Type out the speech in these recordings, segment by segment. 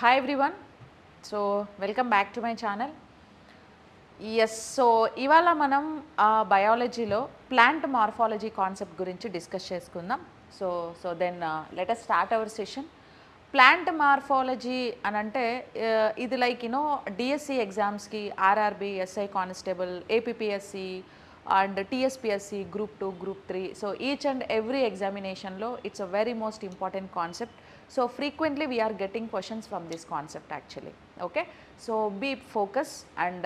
Hi everyone. So welcome back to my channel. Yes, so ఇవాళ మనం బయాలజీలో plant morphology concept గురించి discuss చేసుకుందాం. So then let us start our session. Plant morphology అని అంటే ఇది లైక్ డిఎస్సి ఎగ్జామ్స్కి RRB, SI constable, APPSC and TSPSC, group 2, group 3. So each and every ఎగ్జామినేషన్లో it's a very most important concept. So frequently we are getting questions from this concept actually. Okay, so be focus and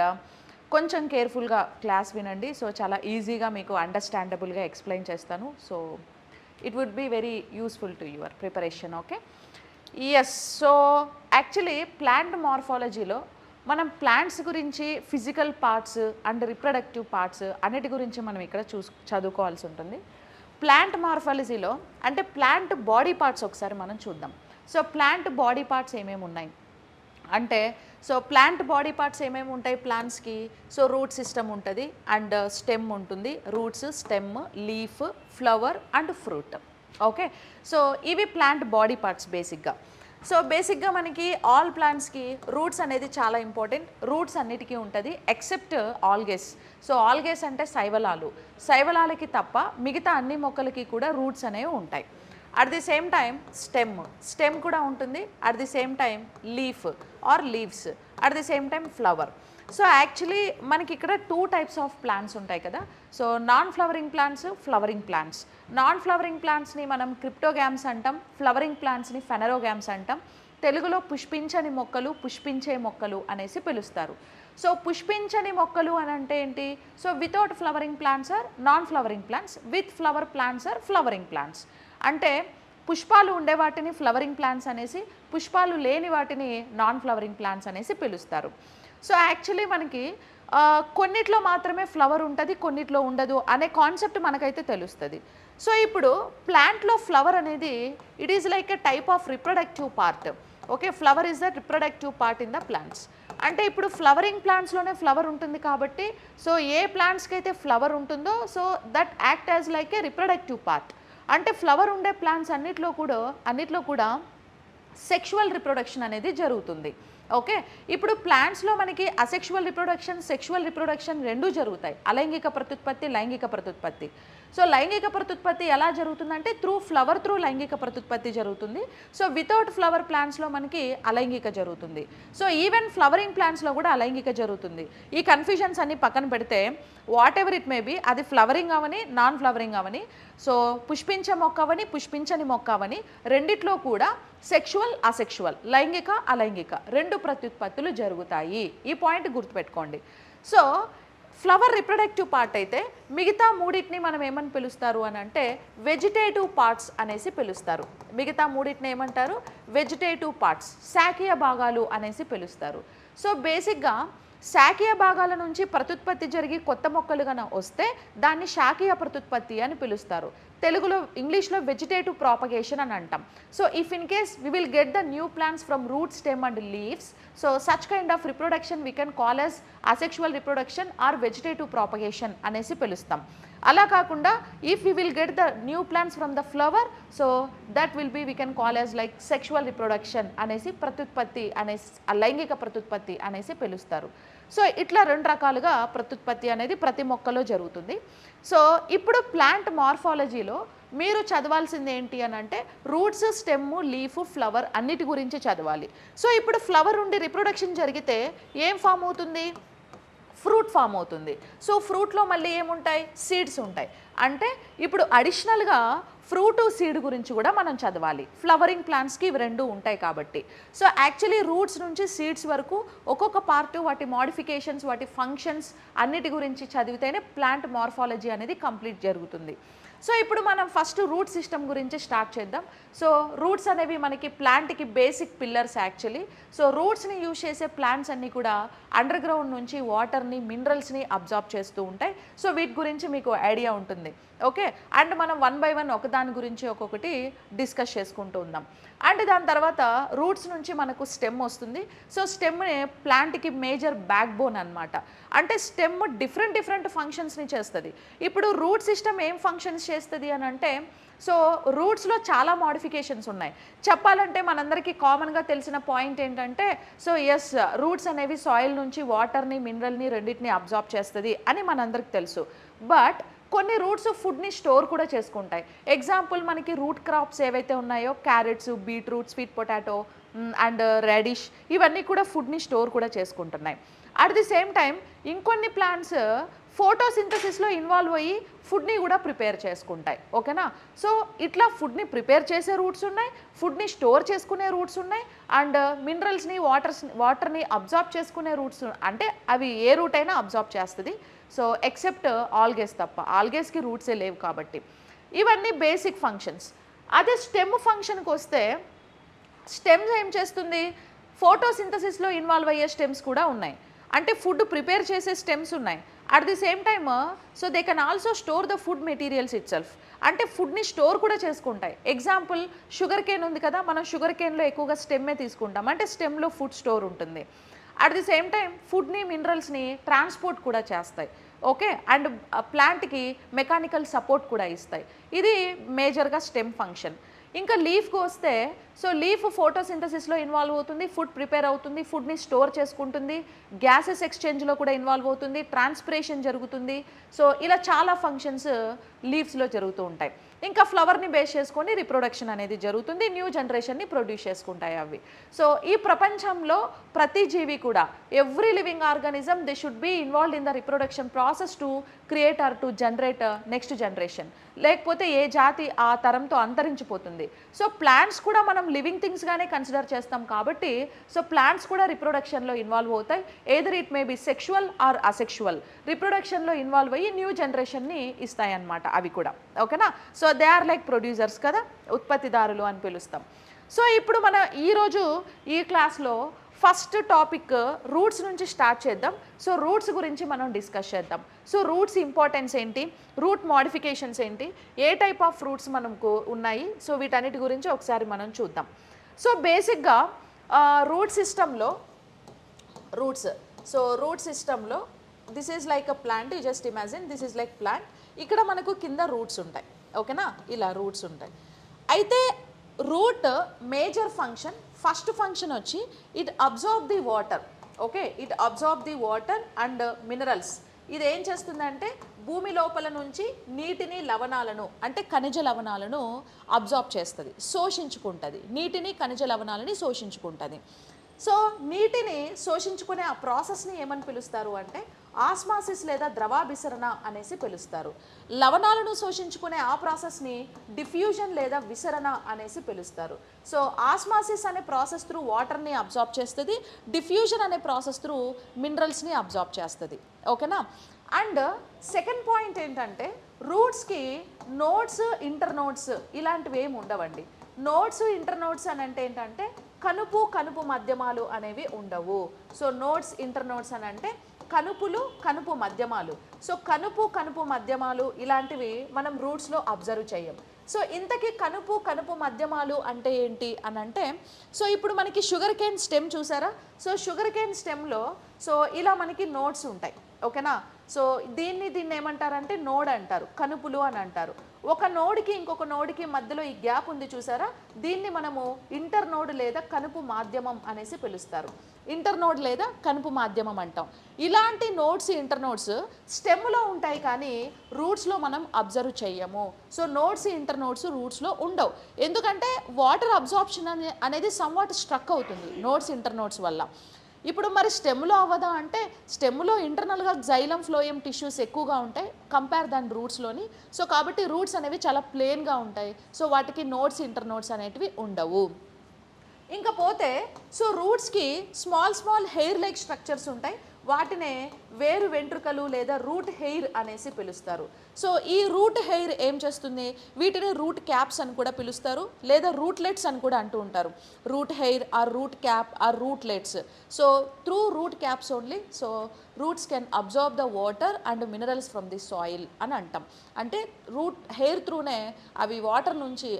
కొంచెం కేర్ఫుల్గా class వినండి. So చాలా ఈజీగా మీకు అండర్స్టాండబుల్గా explain చేస్తాను. So it would be very useful to your preparation. Okay, yes. So actually plant మార్ఫాలజీలో మనం ప్లాంట్స్ గురించి physical parts and reproductive parts అన్నిటి గురించి మనం ఇక్కడ చదువుకోవాల్సి ఉంటుంది. ప్లాంట్ మార్ఫాలజీలో అంటే ప్లాంట్ బాడీ పార్ట్స్ ఒకసారి మనం చూద్దాం. సో ప్లాంట్ బాడీ పార్ట్స్ ఏమేమి ఉన్నాయి అంటే, సో ప్లాంట్ బాడీ పార్ట్స్ ఏమేమి ఉంటాయి ప్లాంట్స్కి? సో రూట్ సిస్టమ్ ఉంటుంది అండ్ స్టెమ్ ఉంటుంది. Roots, stem, leaf, flower and fruit. Okay, so ఇవి ప్లాంట్ బాడీ పార్ట్స్ బేసిక్గా. సో బేసిక్గా మనకి ఆల్ ప్లాంట్స్కి రూట్స్ అనేది చాలా ఇంపార్టెంట్. రూట్స్ అన్నిటికీ ఉంటుంది ఎక్సెప్ట్ ఆల్గేస్. సో ఆల్గేస్ అంటే శైవలాలు. శైవలాలకి తప్ప మిగతా అన్ని మొక్కలకి కూడా రూట్స్ అనేవి ఉంటాయి. At the same time stem కూడా ఉంటుంది. At the same time leaf or leaves. At the same time flower. So actually మనకి ఇక్కడ 2 టైప్స్ ఆఫ్ ప్లాంట్స్ ఉంటాయి కదా. So non flowering plants, flowering plants. Non flowering ప్లాంట్స్ని మనం క్రిప్టోగ్యామ్స్ అంటాం, flowering ప్లాంట్స్ని ఫెనరోగ్యామ్స్ అంటాం. తెలుగులో పుష్పించని మొక్కలు, పుష్పించే మొక్కలు అనేసి పిలుస్తారు. సో పుష్పించని మొక్కలు అని అంటే ఏంటి? So without flowering plants are non flowering plants, with flower plants are flowering plants. అంటే పుష్పాలు ఉండే వాటిని ఫ్లవరింగ్ ప్లాంట్స్ అనేసి, పుష్పాలు లేని వాటిని నాన్ ఫ్లవరింగ్ ప్లాంట్స్ అనేసి పిలుస్తారు. సో యాక్చువల్లీ మనకి కొన్నిట్లో మాత్రమే ఫ్లవర్ ఉంటుంది, కొన్నిట్లో ఉండదు అనే కాన్సెప్ట్ మనకైతే తెలుస్తుంది. సో ఇప్పుడు ప్లాంట్లో ఫ్లవర్ అనేది it is like a type of reproductive part. Okay, flower is the reproductive part in the plants. అంటే ఇప్పుడు ఫ్లవరింగ్ ప్లాంట్స్లోనే ఫ్లవర్ ఉంటుంది కాబట్టి సో ఏ ప్లాంట్స్కి అయితే ఫ్లవర్ ఉంటుందో so that act as like A reproductive part. అంటే ఫ్లవర్ ఉండే plants అన్నిట్లో కూడా సెక్షువల్ రిప్రొడక్షన్ అనేది జరుగుతుంది. ఓకే, ఇప్పుడు ప్లాంట్స్లో మనకి అసెక్షువల్ రిప్రొడక్షన్, సెక్షువల్ రిప్రొడక్షన్ రెండూ జరుగుతాయి. అలైంగిక ప్రత్యుత్పత్తి, లైంగిక ప్రత్యుత్పత్తి. సో లైంగిక ప్రత్యుత్పత్తి ఎలా జరుగుతుందంటే త్రూ లైంగిక ప్రత్యుత్పత్తి జరుగుతుంది. సో వితౌట్ ఫ్లవర్ ప్లాంట్స్లో మనకి అలైంగిక జరుగుతుంది. సో ఈవెన్ ఫ్లవరింగ్ ప్లాంట్స్లో కూడా అలైంగిక జరుగుతుంది. ఈ కన్ఫ్యూజన్స్ అన్ని పక్కన పెడితే what ever it may B, అది ఫ్లవరింగ్ అవని నాన్ ఫ్లవరింగ్ అవని, సో పుష్పించే మొక్క అవని పుష్పించని మొక్క అవని, రెండిట్లో కూడా సెక్షువల్, అసెక్షువల్, లైంగిక, అలైంగిక రెండు ప్రత్యుత్పత్తులు జరుగుతాయి. ఈ పాయింట్ గుర్తుపెట్టుకోండి. సో ఫ్లవర్ రిప్రొడక్టివ్ పార్ట్ అయితే మిగతా మూడింటిని మనం ఏమని పిలుస్తారు అని అంటే వెజిటేటివ్ పార్ట్స్ అనేసి పిలుస్తారు. మిగతా మూడింటిని ఏమంటారు? వెజిటేటివ్ పార్ట్స్, శాఖీయ భాగాలు అనేసి పిలుస్తారు. సో బేసిక్గా శాఖీయ భాగాల నుంచి ప్రత్యుత్పత్తి జరిగి కొత్త మొక్కలు కనుక వస్తే దాన్ని శాఖీయ ప్రత్యుత్పత్తి అని పిలుస్తారు. తెలుగులో, ఇంగ్లీష్లో వెజిటేటివ్ ప్రాపగేషన్ అని అంటాం. So if in case we will get the new plants from root, stem and leaves, so such kind of reproduction we can call as asexual reproduction or vegetative propagation అనేసి పిలుస్తాం. అలా కాకుండా if we will get the new plants from the flower, so that will be we can call as like sexual reproduction అనేసి, ప్రత్యుత్పత్తి అనేసి, లైంగిక ప్రత్యుత్పత్తి అనేసి పిలుస్తారు. సో ఇట్లా 2 రకాలుగా ప్రత్యుత్పత్తి అనేది ప్రతి మొక్కలో జరుగుతుంది. సో ఇప్పుడు ప్లాంట్ మార్ఫాలజీలో మీరు చదవాల్సింది ఏంటి అని అంటే రూట్స్, స్టెమ్, లీఫ్, ఫ్లవర్ అన్నిటి గురించి చదవాలి. సో ఇప్పుడు ఫ్లవర్ ఉండి రిప్రొడక్షన్ జరిగితే ఏం ఫామ్ అవుతుంది? ఫ్రూట్ ఫామ్ అవుతుంది. సో ఫ్రూట్లో మళ్ళీ ఏముంటాయి? సీడ్స్ ఉంటాయి. అంటే ఇప్పుడు అడిషనల్గా ఫ్రూట్, సీడ్ గురించి కూడా మనం చదవాలి. ఫ్లవరింగ్ ప్లాంట్స్కి ఇవి రెండు ఉంటాయి కాబట్టి. సో యాక్చువల్లీ రూట్స్ నుంచి సీడ్స్ వరకు ఒక్కొక్క పార్ట్, వాటి మోడిఫికేషన్స్, వాటి ఫంక్షన్స్ అన్నిటి గురించి చదివితేనే ప్లాంట్ మార్ఫాలజీ అనేది కంప్లీట్ జరుగుతుంది. సో ఇప్పుడు మనం ఫస్ట్ రూట్ సిస్టమ్ గురించి స్టార్ట్ చేద్దాం. సో రూట్స్ అనేవి మనకి ప్లాంట్కి బేసిక్ పిల్లర్స్ యాక్చువల్లీ. సో రూట్స్ని యూజ్ చేసే ప్లాంట్స్ అన్నీ కూడా అండర్ గ్రౌండ్ నుంచి వాటర్ని, మినరల్స్ని అబ్జార్బ్ చేస్తూ ఉంటాయి. సో వీటి గురించి మీకు ఐడియా ఉంటుంది. ఓకే, అండ్ మనం 1 by 1 ఒకదాని గురించి ఒక్కొక్కటి డిస్కస్ చేసుకుంటూ ఉందాం. అండ్ దాని తర్వాత రూట్స్ నుంచి మనకు స్టెమ్ వస్తుంది. సో స్టెమ్ ప్లాంట్కి మేజర్ బ్యాక్ బోన్ అనమాట. అంటే స్టెమ్ డిఫరెంట్ ఫంక్షన్స్ని చేస్తుంది. ఇప్పుడు రూట్ సిస్టమ్ ఏం ఫంక్షన్స్ చేస్తుంది అని అంటే, సో రూట్స్లో చాలా మోడిఫికేషన్స్ ఉన్నాయి. చెప్పాలంటే మనందరికీ కామన్గా తెలిసిన పాయింట్ ఏంటంటే, సో ఎస్ రూట్స్ అనేవి సాయిల్ నుంచి వాటర్ని, మినరల్ని రెండింటిని అబ్జార్బ్ చేస్తుంది అని మనందరికి తెలుసు. బట్ కొన్ని రూట్స్ ఫుడ్ని స్టోర్ కూడా చేసుకుంటాయి. ఎగ్జాంపుల్ మనకి రూట్ క్రాప్స్ ఏవైతే ఉన్నాయో carrots, beetroot, sweet potato and radish, ఇవన్నీ కూడా ఫుడ్ని స్టోర్ కూడా చేసుకుంటున్నాయి. అట్ ది సేమ్ టైం ఇంకొన్ని ప్లాంట్స్ ఫోటోసింథసిస్లో ఇన్వాల్వ్ అయ్యి ఫుడ్ని కూడా ప్రిపేర్ చేసుకుంటాయి. ఓకేనా? సో ఇట్లా ఫుడ్ని ప్రిపేర్ చేసే రూట్స్ ఉన్నాయి, ఫుడ్ని స్టోర్ చేసుకునే రూట్స్ ఉన్నాయి, అండ్ మినరల్స్ని వాటర్ని అబ్జార్బ్ చేసుకునే రూట్స్. అంటే అవి ఏ రూట్ అయినా అబ్జార్బ్ చేస్తుంది. సో ఎక్సెప్ట్ ఆల్గేస్ తప్ప, ఆల్గేస్కి రూట్సే లేవు కాబట్టి. ఇవన్నీ బేసిక్ ఫంక్షన్స్. అదే స్టెమ్ ఫంక్షన్కి వస్తే, స్టెమ్స్ ఏం చేస్తుంది? ఫోటోసింథసిస్లో ఇన్వాల్వ్ అయ్యే స్టెమ్స్ కూడా ఉన్నాయి. అంటే ఫుడ్ ప్రిపేర్ చేసే స్టెమ్స్ ఉన్నాయి. At the same time so they can also store the food materials it self. అంటే ఫుడ్ని స్టోర్ కూడా చేసుకుంటాయి. ఎగ్జాంపుల్ షుగర్ కేన్ ఉంది కదా, మనం షుగర్ కేన్లో ఎక్కువగా స్టెమ్మే తీసుకుంటాం. అంటే స్టెమ్లో ఫుడ్ స్టోర్ ఉంటుంది. అట్ ది సేమ్ టైం ఫుడ్ని, మినరల్స్ని ట్రాన్స్పోర్ట్ కూడా చేస్తాయి. ఓకే, అండ్ ప్లాంట్కి మెకానికల్ సపోర్ట్ కూడా ఇస్తాయి. ఇది మేజర్గా స్టెమ్ ఫంక్షన్. ఇంకా లీఫ్కి వస్తే, సో లీఫ్ ఫోటోసింథసిస్లో ఇన్వాల్వ్ అవుతుంది, ఫుడ్ ప్రిపేర్ అవుతుంది, ఫుడ్ని స్టోర్ చేసుకుంటుంది, గ్యాసెస్ ఎక్స్చేంజ్లో కూడా ఇన్వాల్వ్ అవుతుంది, ట్రాన్స్పిరేషన్ జరుగుతుంది. సో ఇలా చాలా ఫంక్షన్స్ లీవ్స్లో జరుగుతూ ఉంటాయి. ఇంకా ఫ్లవర్ని బేస్ చేసుకొని రిప్రొడక్షన్ అనేది జరుగుతుంది, న్యూ జనరేషన్ని ప్రొడ్యూస్ చేసుకుంటాయి అవి. సో ఈ ప్రపంచంలో ప్రతి జీవి కూడా, every living organism they should be involved in the reproduction process to create or to generate next generation. లేకపోతే ఏ జాతి ఆ తరంతో అంతరించిపోతుంది. సో ప్లాంట్స్ కూడా మనం లివింగ్ థింగ్స్గానే కన్సిడర్ చేస్తాం కాబట్టి, సో ప్లాంట్స్ కూడా రిప్రొడక్షన్లో ఇన్వాల్వ్ అవుతాయి. Either it may be sexual or asexual, రిప్రొడక్షన్లో ఇన్వాల్వ్ అయ్యి న్యూ జనరేషన్ని ఇస్తాయి అన్నమాట అవి కూడా. ఓకేనా? So they are like producers కదా, ఉత్పత్తిదారులు అని పిలుస్తాం. సో ఇప్పుడు మన ఈరోజు ఈ క్లాస్లో ఫస్ట్ టాపిక్ రూట్స్ నుంచి స్టార్ట్ చేద్దాం. సో రూట్స్ గురించి మనం డిస్కస్ చేద్దాం. సో రూట్స్ ఇంపార్టెన్స్ ఏంటి, రూట్ మోడిఫికేషన్స్ ఏంటి, ఏ టైప్ ఆఫ్ రూట్స్ మనకు ఉన్నాయి, సో వీటన్నిటి గురించి ఒకసారి మనం చూద్దాం. సో బేసిక్గా రూట్ సిస్టంలో రూట్ సిస్టంలో this is like a plant. You just imagine this is like plant. ఇక్కడ మనకు కింద రూట్స్ ఉంటాయి. ఓకేనా? ఇలా రూట్స్ ఉంటాయి. అయితే root major function, first function వచ్చి it absorb the water. Okay, it absorb the water and minerals. ఇది ఏం చేస్తుందంటే భూమి లోపల నుంచి నీటిని, లవణాలను అంటే ఖనిజ లవణాలను అబ్జార్బ్ చేస్తుంది, శోషించుకుంటుంది. నీటిని, ఖనిజ లవణాలని శోషించుకుంటుంది. సో నీటిని శోషించుకునే ఆ ప్రాసెస్ని ఏమని పిలుస్తారు అంటే ఆస్మాసిస్ లేదా ద్రవాభిసరణ అనేసి పిలుస్తారు. లవణాలను శోషించుకునే ఆ ప్రాసెస్ని డిఫ్యూజన్ లేదా విసరణ అనేసి పిలుస్తారు. సో ఆస్మాసిస్ అనే ప్రాసెస్ త్రూ వాటర్ని అబ్జార్బ్ చేస్తుంది, డిఫ్యూజన్ అనే ప్రాసెస్ త్రూ మినరల్స్ని అబ్జార్బ్ చేస్తుంది. ఓకేనా? అండ్ సెకండ్ పాయింట్ ఏంటంటే రూట్స్కి నోడ్స్, ఇంటర్ నోడ్స్ ఇలాంటివి ఏమి ఉండవండి. నోడ్స్, ఇంటర్ నోడ్స్ అని అంటే ఏంటంటే కనుపు మధ్యమాలు అనేవి ఉండవు. సో నోడ్స్, ఇంటర్ నోడ్స్ అని అంటే కనుపు మధ్యమాలు. సో కనుపు మధ్యమాలు ఇలాంటివి మనం రూట్స్లో అబ్జర్వ్ చేయం. సో ఇంతకీ కనుపు మధ్యమాలు అంటే ఏంటి అని అంటే, సో ఇప్పుడు మనకి షుగర్ కేన్ స్టెమ్ చూసారా? సో షుగర్ కేన్ స్టెమ్లో సో ఇలా మనకి నోడ్స్ ఉంటాయి. ఓకేనా? సో దీన్ని ఏమంటారంటే నోడ్ అంటారు, కనుపులు అని అంటారు. ఒక నోడ్కి ఇంకొక నోడ్కి మధ్యలో ఈ గ్యాప్ ఉంది చూసారా? దీన్ని మనము ఇంటర్ నోడ్ లేదా కనుపు మాధ్యమం అనేసి పిలుస్తారు. ఇంటర్ నోడ్ లేదా కనుపు మాధ్యమం అంటాం. ఇలాంటి నోడ్స్, ఇంటర్ నోడ్స్ స్టెమ్లో ఉంటాయి కానీ రూట్స్లో మనం అబ్జర్వ్ చేయము. సో నోడ్స్, ఇంటర్ నోడ్స్ రూట్స్లో ఉండవు. ఎందుకంటే వాటర్ అబ్జార్ప్షన్ అనేది సమ్వాట్ స్ట్రక్ అవుతుంది నోడ్స్, ఇంటర్ నోడ్స్ వల్ల. ఇప్పుడు మరి స్టెమ్లో అవ్వదా అంటే స్టెమ్లో ఇంటర్నల్గా జైలం, ఫ్లోయం టిష్యూస్ ఎక్కువగా ఉంటాయి కంపేర్ దాన్ రూట్స్లోని. సో కాబట్టి రూట్స్ అనేవి చాలా ప్లెయిన్గా ఉంటాయి. సో వాటికి నోడ్స్, ఇంటర్ నోడ్స్ అనేటివి ఉండవు. ఇంకా పోతే సో రూట్స్కి స్మాల్ హెయిర్ లైక్ స్ట్రక్చర్స్ ఉంటాయి. వాటినే వేరు వెంట్రుకలు లేదా రూట్ హెయిర్ అనేసి పిలుస్తారు. సో ఈ రూట్ హెయిర్ ఏం చేస్తుంది, వీటిని రూట్ క్యాప్స్ అని కూడా పిలుస్తారు లేదా రూట్లెట్స్ అని కూడా అంటూ ఉంటారు. Root hair or root cap or rootlets. So through root caps only so roots can observe the water and minerals from the soil అని అంటాం. అంటే రూట్ హెయిర్ త్రూనే అవి వాటర్ నుంచి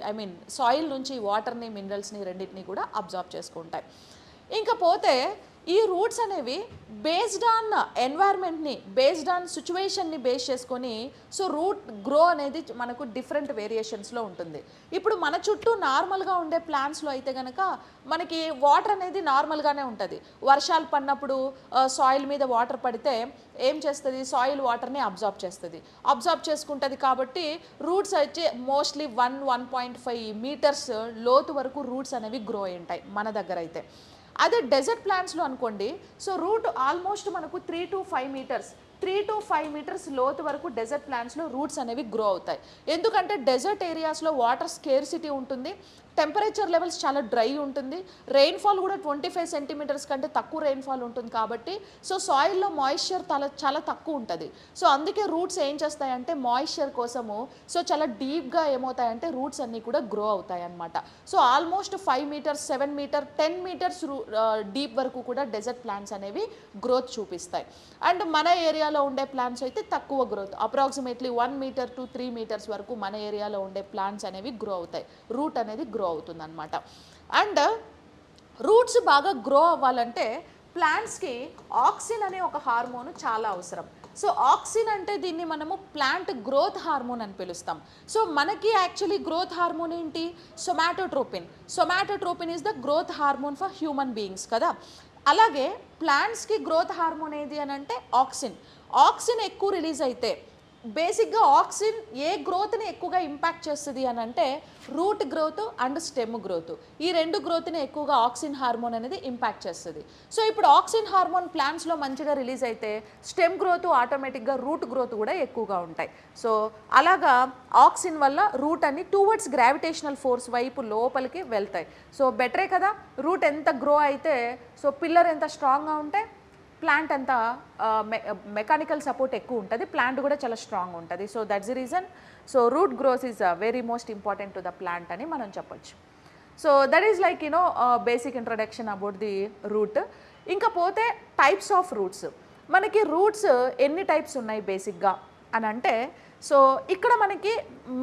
సాయిల్ నుంచి వాటర్ని మినరల్స్ని రెండింటిని కూడా అబ్జర్వ్ చేసుకుంటాయి. ఇంకా పోతే ఈ రూట్స్ అనేవి బేస్డ్ ఆన్ ఎన్వైర్న్మెంట్ని బేస్డ్ ఆన్ సిచ్యువేషన్ని బేస్ చేసుకొని సో రూట్ గ్రో అనేది మనకు డిఫరెంట్ వేరియేషన్స్లో ఉంటుంది. ఇప్పుడు మన చుట్టూ నార్మల్గా ఉండే ప్లాంట్స్లో అయితే కనుక మనకి వాటర్ అనేది నార్మల్గానే ఉంటుంది. వర్షాలు పడినప్పుడు సాయిల్ మీద వాటర్ పడితే ఏం చేస్తుంది, సాయిల్ వాటర్ని అబ్జార్బ్ చేస్తుంది. అబ్జార్బ్ చేసుకుంటుంది కాబట్టి రూట్స్ అయితే మోస్ట్లీ 1.5 మీటర్స్ లోతు వరకు రూట్స్ అనేవి గ్రో అయి ఉంటాయి మన దగ్గర అయితే. అదే డెజర్ట్ ప్లాంట్స్లో అనుకోండి, సో రూట్ ఆల్మోస్ట్ మనకు 3 to 5 మీటర్స్ లోతు వరకు డెజర్ట్ ప్లాంట్స్లో రూట్స్ అనేవి గ్రో అవుతాయి. ఎందుకంటే డెజర్ట్ ఏరియాస్లో వాటర్ స్కేర్సిటీ ఉంటుంది, టెంపరేచర్ లెవెల్స్ చాలా డ్రై ఉంటుంది, రెయిన్ఫాల్ కూడా 25 సెంటీమీటర్స్ కంటే తక్కువ రెయిన్ఫాల్ ఉంటుంది కాబట్టి సో సాయిల్లో మాయిశ్చర్ చాలా తక్కువ ఉంటుంది. సో అందుకే రూట్స్ ఏం చేస్తాయంటే మాయిశ్చర్ కోసము సో చాలా డీప్గా ఏమవుతాయంటే రూట్స్ అన్నీ కూడా గ్రో అవుతాయి అన్నమాట. So almost 5 metres 7 metre 10 metres deep వరకు కూడా డెజర్ట్ ప్లాంట్స్ అనేవి గ్రోత్ చూపిస్తాయి. అండ్ మన ఏరియాలో ఉండే ప్లాంట్స్ అయితే తక్కువ growth, approximately 1 metre to 3 metres వరకు మన ఏరియాలో ఉండే ప్లాంట్స్ అనేవి గ్రో అవుతాయి, రూట్ అనేది గ్రో అవుతుంది అనమాట. అండ్ రూట్స్ బాగా గ్రో అవ్వాలంటే ప్లాంట్స్కి ఆక్సిన్ అనే ఒక హార్మోన్ చాలా అవసరం. సో ఆక్సిన్ అంటే దీన్ని మనము ప్లాంట్ గ్రోత్ హార్మోన్ అని పిలుస్తాం. సో మనకి యాక్చువల్లీ గ్రోత్ హార్మోన్ ఏంటి, somatotropin is the growth hormone for human beings కదా. అలాగే ప్లాంట్స్కి గ్రోత్ హార్మోన్ ఏది అని అంటే ఆక్సిన్ ఎక్కువ రిలీజ్ అయితే బేసిక్గా ఆక్సిన్ ఏ గ్రోత్ని ఎక్కువగా ఇంపాక్ట్ చేస్తుంది అని అంటే root growth and stem growth, ఈ రెండు గ్రోత్ని ఎక్కువగా ఆక్సిన్ హార్మోన్ అనేది ఇంపాక్ట్ చేస్తుంది. సో ఇప్పుడు ఆక్సిన్ హార్మోన్ ప్లాంట్స్లో మంచిగా రిలీజ్ అయితే స్టెమ్ గ్రోత్ ఆటోమేటిక్గా రూట్ గ్రోత్ కూడా ఎక్కువగా ఉంటాయి. సో అలాగా ఆక్సిన్ వల్ల రూట్ అన్ని టువర్డ్స్ గ్రావిటేషనల్ ఫోర్స్ వైపు లోపలికి వెళ్తాయి. సో బెటరే కదా, రూట్ ఎంత గ్రో అయితే సో పిల్లర్ ఎంత స్ట్రాంగ్గా ఉంటే ప్లాంట్ అంతా మెకానికల్ సపోర్ట్ ఎక్కువ ఉంటుంది, ప్లాంట్ కూడా చాలా స్ట్రాంగ్ ఉంటుంది. So that's the reason so root grows is very most important to the plant అని మనం చెప్పొచ్చు. So that is like basic introduction about the root. ఇంకా పోతే టైప్స్ ఆఫ్ రూట్స్, మనకి రూట్స్ ఎన్ని టైప్స్ ఉన్నాయి బేసిక్గా అని అంటే సో ఇక్కడ మనకి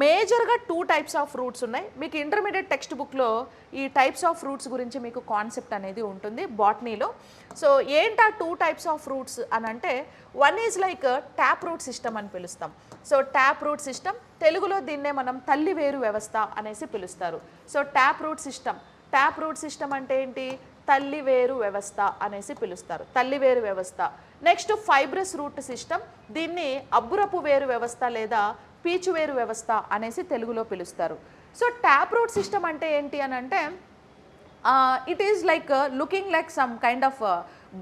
మేజర్గా 2 టైప్స్ ఆఫ్ రూట్స్ ఉన్నాయి. మీకు ఇంటర్మీడియట్ టెక్స్ట్ బుక్లో ఈ టైప్స్ ఆఫ్ రూట్స్ గురించి మీకు కాన్సెప్ట్ అనేది ఉంటుంది బాటనీలో. సో ఏంటా 2 టైప్స్ ఆఫ్ రూట్స్ అని అంటే one is like tap root system అని పిలుస్తాం. సో ట్యాప్ రూట్ సిస్టమ్ తెలుగులో దీన్నే మనం తల్లివేరు వ్యవస్థ అనేసి పిలుస్తారు. సో ట్యాప్ రూట్ సిస్టమ్ అంటే ఏంటి, తల్లివేరు వ్యవస్థ అనేసి పిలుస్తారు, తల్లివేరు వ్యవస్థ. నెక్స్ట్ ఫైబ్రస్ రూట్ సిస్టమ్, దీన్ని అబ్బురపు వేరు వ్యవస్థ లేదా పీచువేరు వ్యవస్థ అనేసి తెలుగులో పిలుస్తారు. సో ట్యాప్ రూట్ సిస్టమ్ అంటే ఏంటి అని అంటే it is like looking like some kind of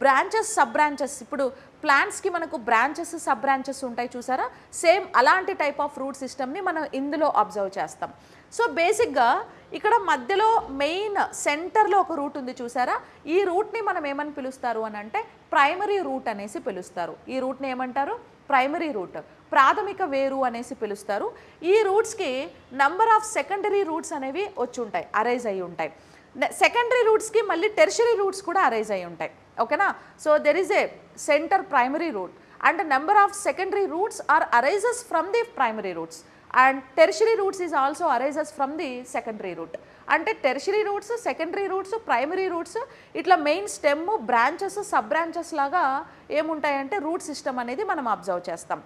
branches sub branches. ఇప్పుడు ప్లాంట్స్కి మనకు బ్రాంచెస్ సబ్ బ్రాంచెస్ ఉంటాయి చూసారా, సేమ్ అలాంటి టైప్ ఆఫ్ రూట్ సిస్టమ్ని మనం ఇందులో అబ్జర్వ్ చేస్తాం. సో బేసిక్గా ఇక్కడ మధ్యలో మెయిన్ సెంటర్లో ఒక రూట్ ఉంది చూసారా, ఈ రూట్ని మనం ఏమని పిలుస్తారు అని అంటే ప్రైమరీ రూట్ అనేసి పిలుస్తారు. ఈ రూట్ని ఏమంటారు, ప్రైమరీ రూట్, ప్రాథమిక వేరు అనేసి పిలుస్తారు. ఈ రూట్స్కి నంబర్ ఆఫ్ సెకండరీ రూట్స్ అనేవి వచ్చి ఉంటాయి, అరైజ్ అయి ఉంటాయి. సెకండరీ రూట్స్కి మళ్ళీ టెర్షరీ రూట్స్ కూడా అరైజ్ అయి ఉంటాయి, ఓకేనా. So there is a centre primary root and number of secondary roots are arises from the primary roots and tertiary roots is also arises from the secondary root. అంటే tertiary roots, secondary roots, primary roots ఇట్లా main stem, branches, sub branches లాగా ఏముంటాయంటే root system అనేది మనం observe చేస్తాం.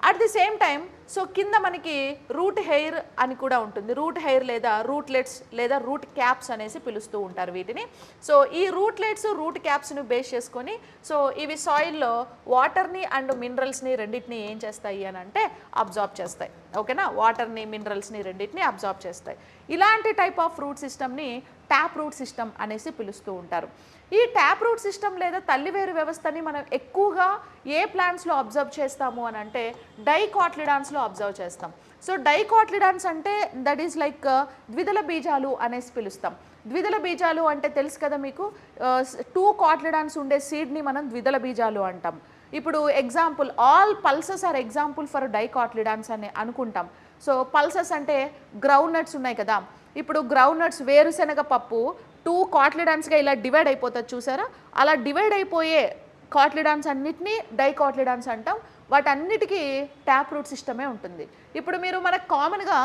At the same time so కింద మనకి root hair అని కూడా ఉంటుంది, రూట్ హెయిర్ లేదా రూట్లెట్స్ లేదా రూట్ క్యాప్స్ అనేసి పిలుస్తూ ఉంటారు వీటిని. సో ఈ రూట్లెట్స్ రూట్ క్యాప్స్ని బేస్ చేసుకొని సో ఇవి సాయిల్లో వాటర్ని అండ్ మినరల్స్ని రెండింటిని ఏం చేస్తాయి అని అంటే అబ్జార్బ్ చేస్తాయి, ఓకేనా. వాటర్ని మినరల్స్ని రెండింటిని అబ్జార్బ్ చేస్తాయి. ఇలాంటి టైప్ ఆఫ్ రూట్ సిస్టమ్ని ట్యాప్ రూట్ సిస్టమ్ అనేసి పిలుస్తూ ఉంటారు. ఈ ట్యాప్ రూట్ సిస్టమ్ లేదా తల్లివేరు వ్యవస్థని మనం ఎక్కువగా ఏ ప్లాంట్స్లో అబ్జర్వ్ చేస్తాము అని అంటే డైకాట్లిడాన్స్లో అబ్జర్వ్ చేస్తాం. సో డైకాట్లిడాన్స్ అంటే దట్ ఈస్ లైక్ ద్విదళ బీజాలు అనేసి పిలుస్తాం. ద్విదళ బీజాలు అంటే తెలుసు కదా మీకు, 2 కాట్లిడాన్స్ ఉండే సీడ్ని మనం ద్విదళ బీజాలు అంటాం. ఇప్పుడు example all pulses or example for dicotyledons అని అనుకుంటాం. సో పల్సెస్ అంటే గ్రౌండ్ నట్స్ ఉన్నాయి కదా, ఇప్పుడు గ్రౌండ్ నట్స్ వేరుశనగ పప్పు 2 కాట్లిడాన్స్గా ఇలా డివైడ్ అయిపోతుంది చూసారా, అలా డివైడ్ అయిపోయే కాట్లిడాన్స్ అన్నిటినీ డైకాట్లిడాన్స్ అంటాం. వాటన్నిటికీ ట్యాప్ రూట్ సిస్టమే ఉంటుంది. ఇప్పుడు మీరు మనకు కామన్గా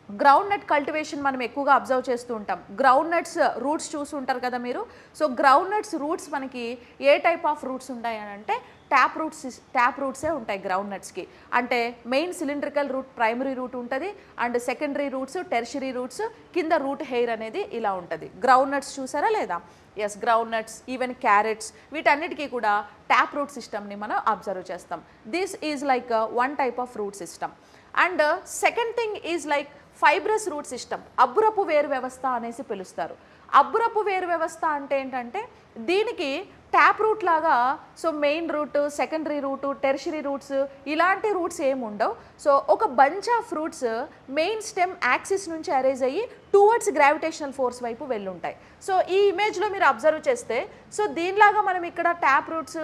గ్రౌండ్ నట్ కల్టివేషన్ మనం ఎక్కువగా అబ్జర్వ్ చేస్తూ ఉంటాం. గ్రౌండ్ నట్స్ రూట్స్ చూస్తుంటారు కదా మీరు. సో గ్రౌండ్ నట్స్ రూట్స్ మనకి ఏ టైప్ ఆఫ్ రూట్స్ ఉంటాయి అని అంటే ట్యాప్ రూట్సే ఉంటాయి గ్రౌండ్ నట్స్కి. అంటే main cylindrical root primary root ఉంటుంది, and secondary roots tertiary roots, కింద రూట్ హెయిర్ అనేది ఇలా ఉంటుంది. గ్రౌండ్ నట్స్ చూసారా లేదా? Yes, ground nuts, even carrots, వీటన్నిటికీ కూడా ట్యాప్ రూట్ సిస్టమ్ని మనం అబ్జర్వ్ చేస్తాం. This is like one type of root system. And second thing is like fibrous root system, అబ్బురపు వేరు వ్యవస్థ అనేసి పిలుస్తారు. అబ్బురపు వేరు వ్యవస్థ అంటే ఏంటంటే దీనికి ట్యాప్ రూట్ లాగా so main root, secondary root, tertiary roots ఇలాంటి రూట్స్ ఏమి ఉండవు. సో ఒక bunch of roots main stem axis నుంచి అరేజ్ అయ్యి టువర్డ్స్ గ్రావిటేషనల్ ఫోర్స్ వైపు వెళ్ళుంటాయి. సో ఈ ఇమేజ్లో మీరు అబ్జర్వ్ చేస్తే సో దీనిలాగా మనం ఇక్కడ tap roots,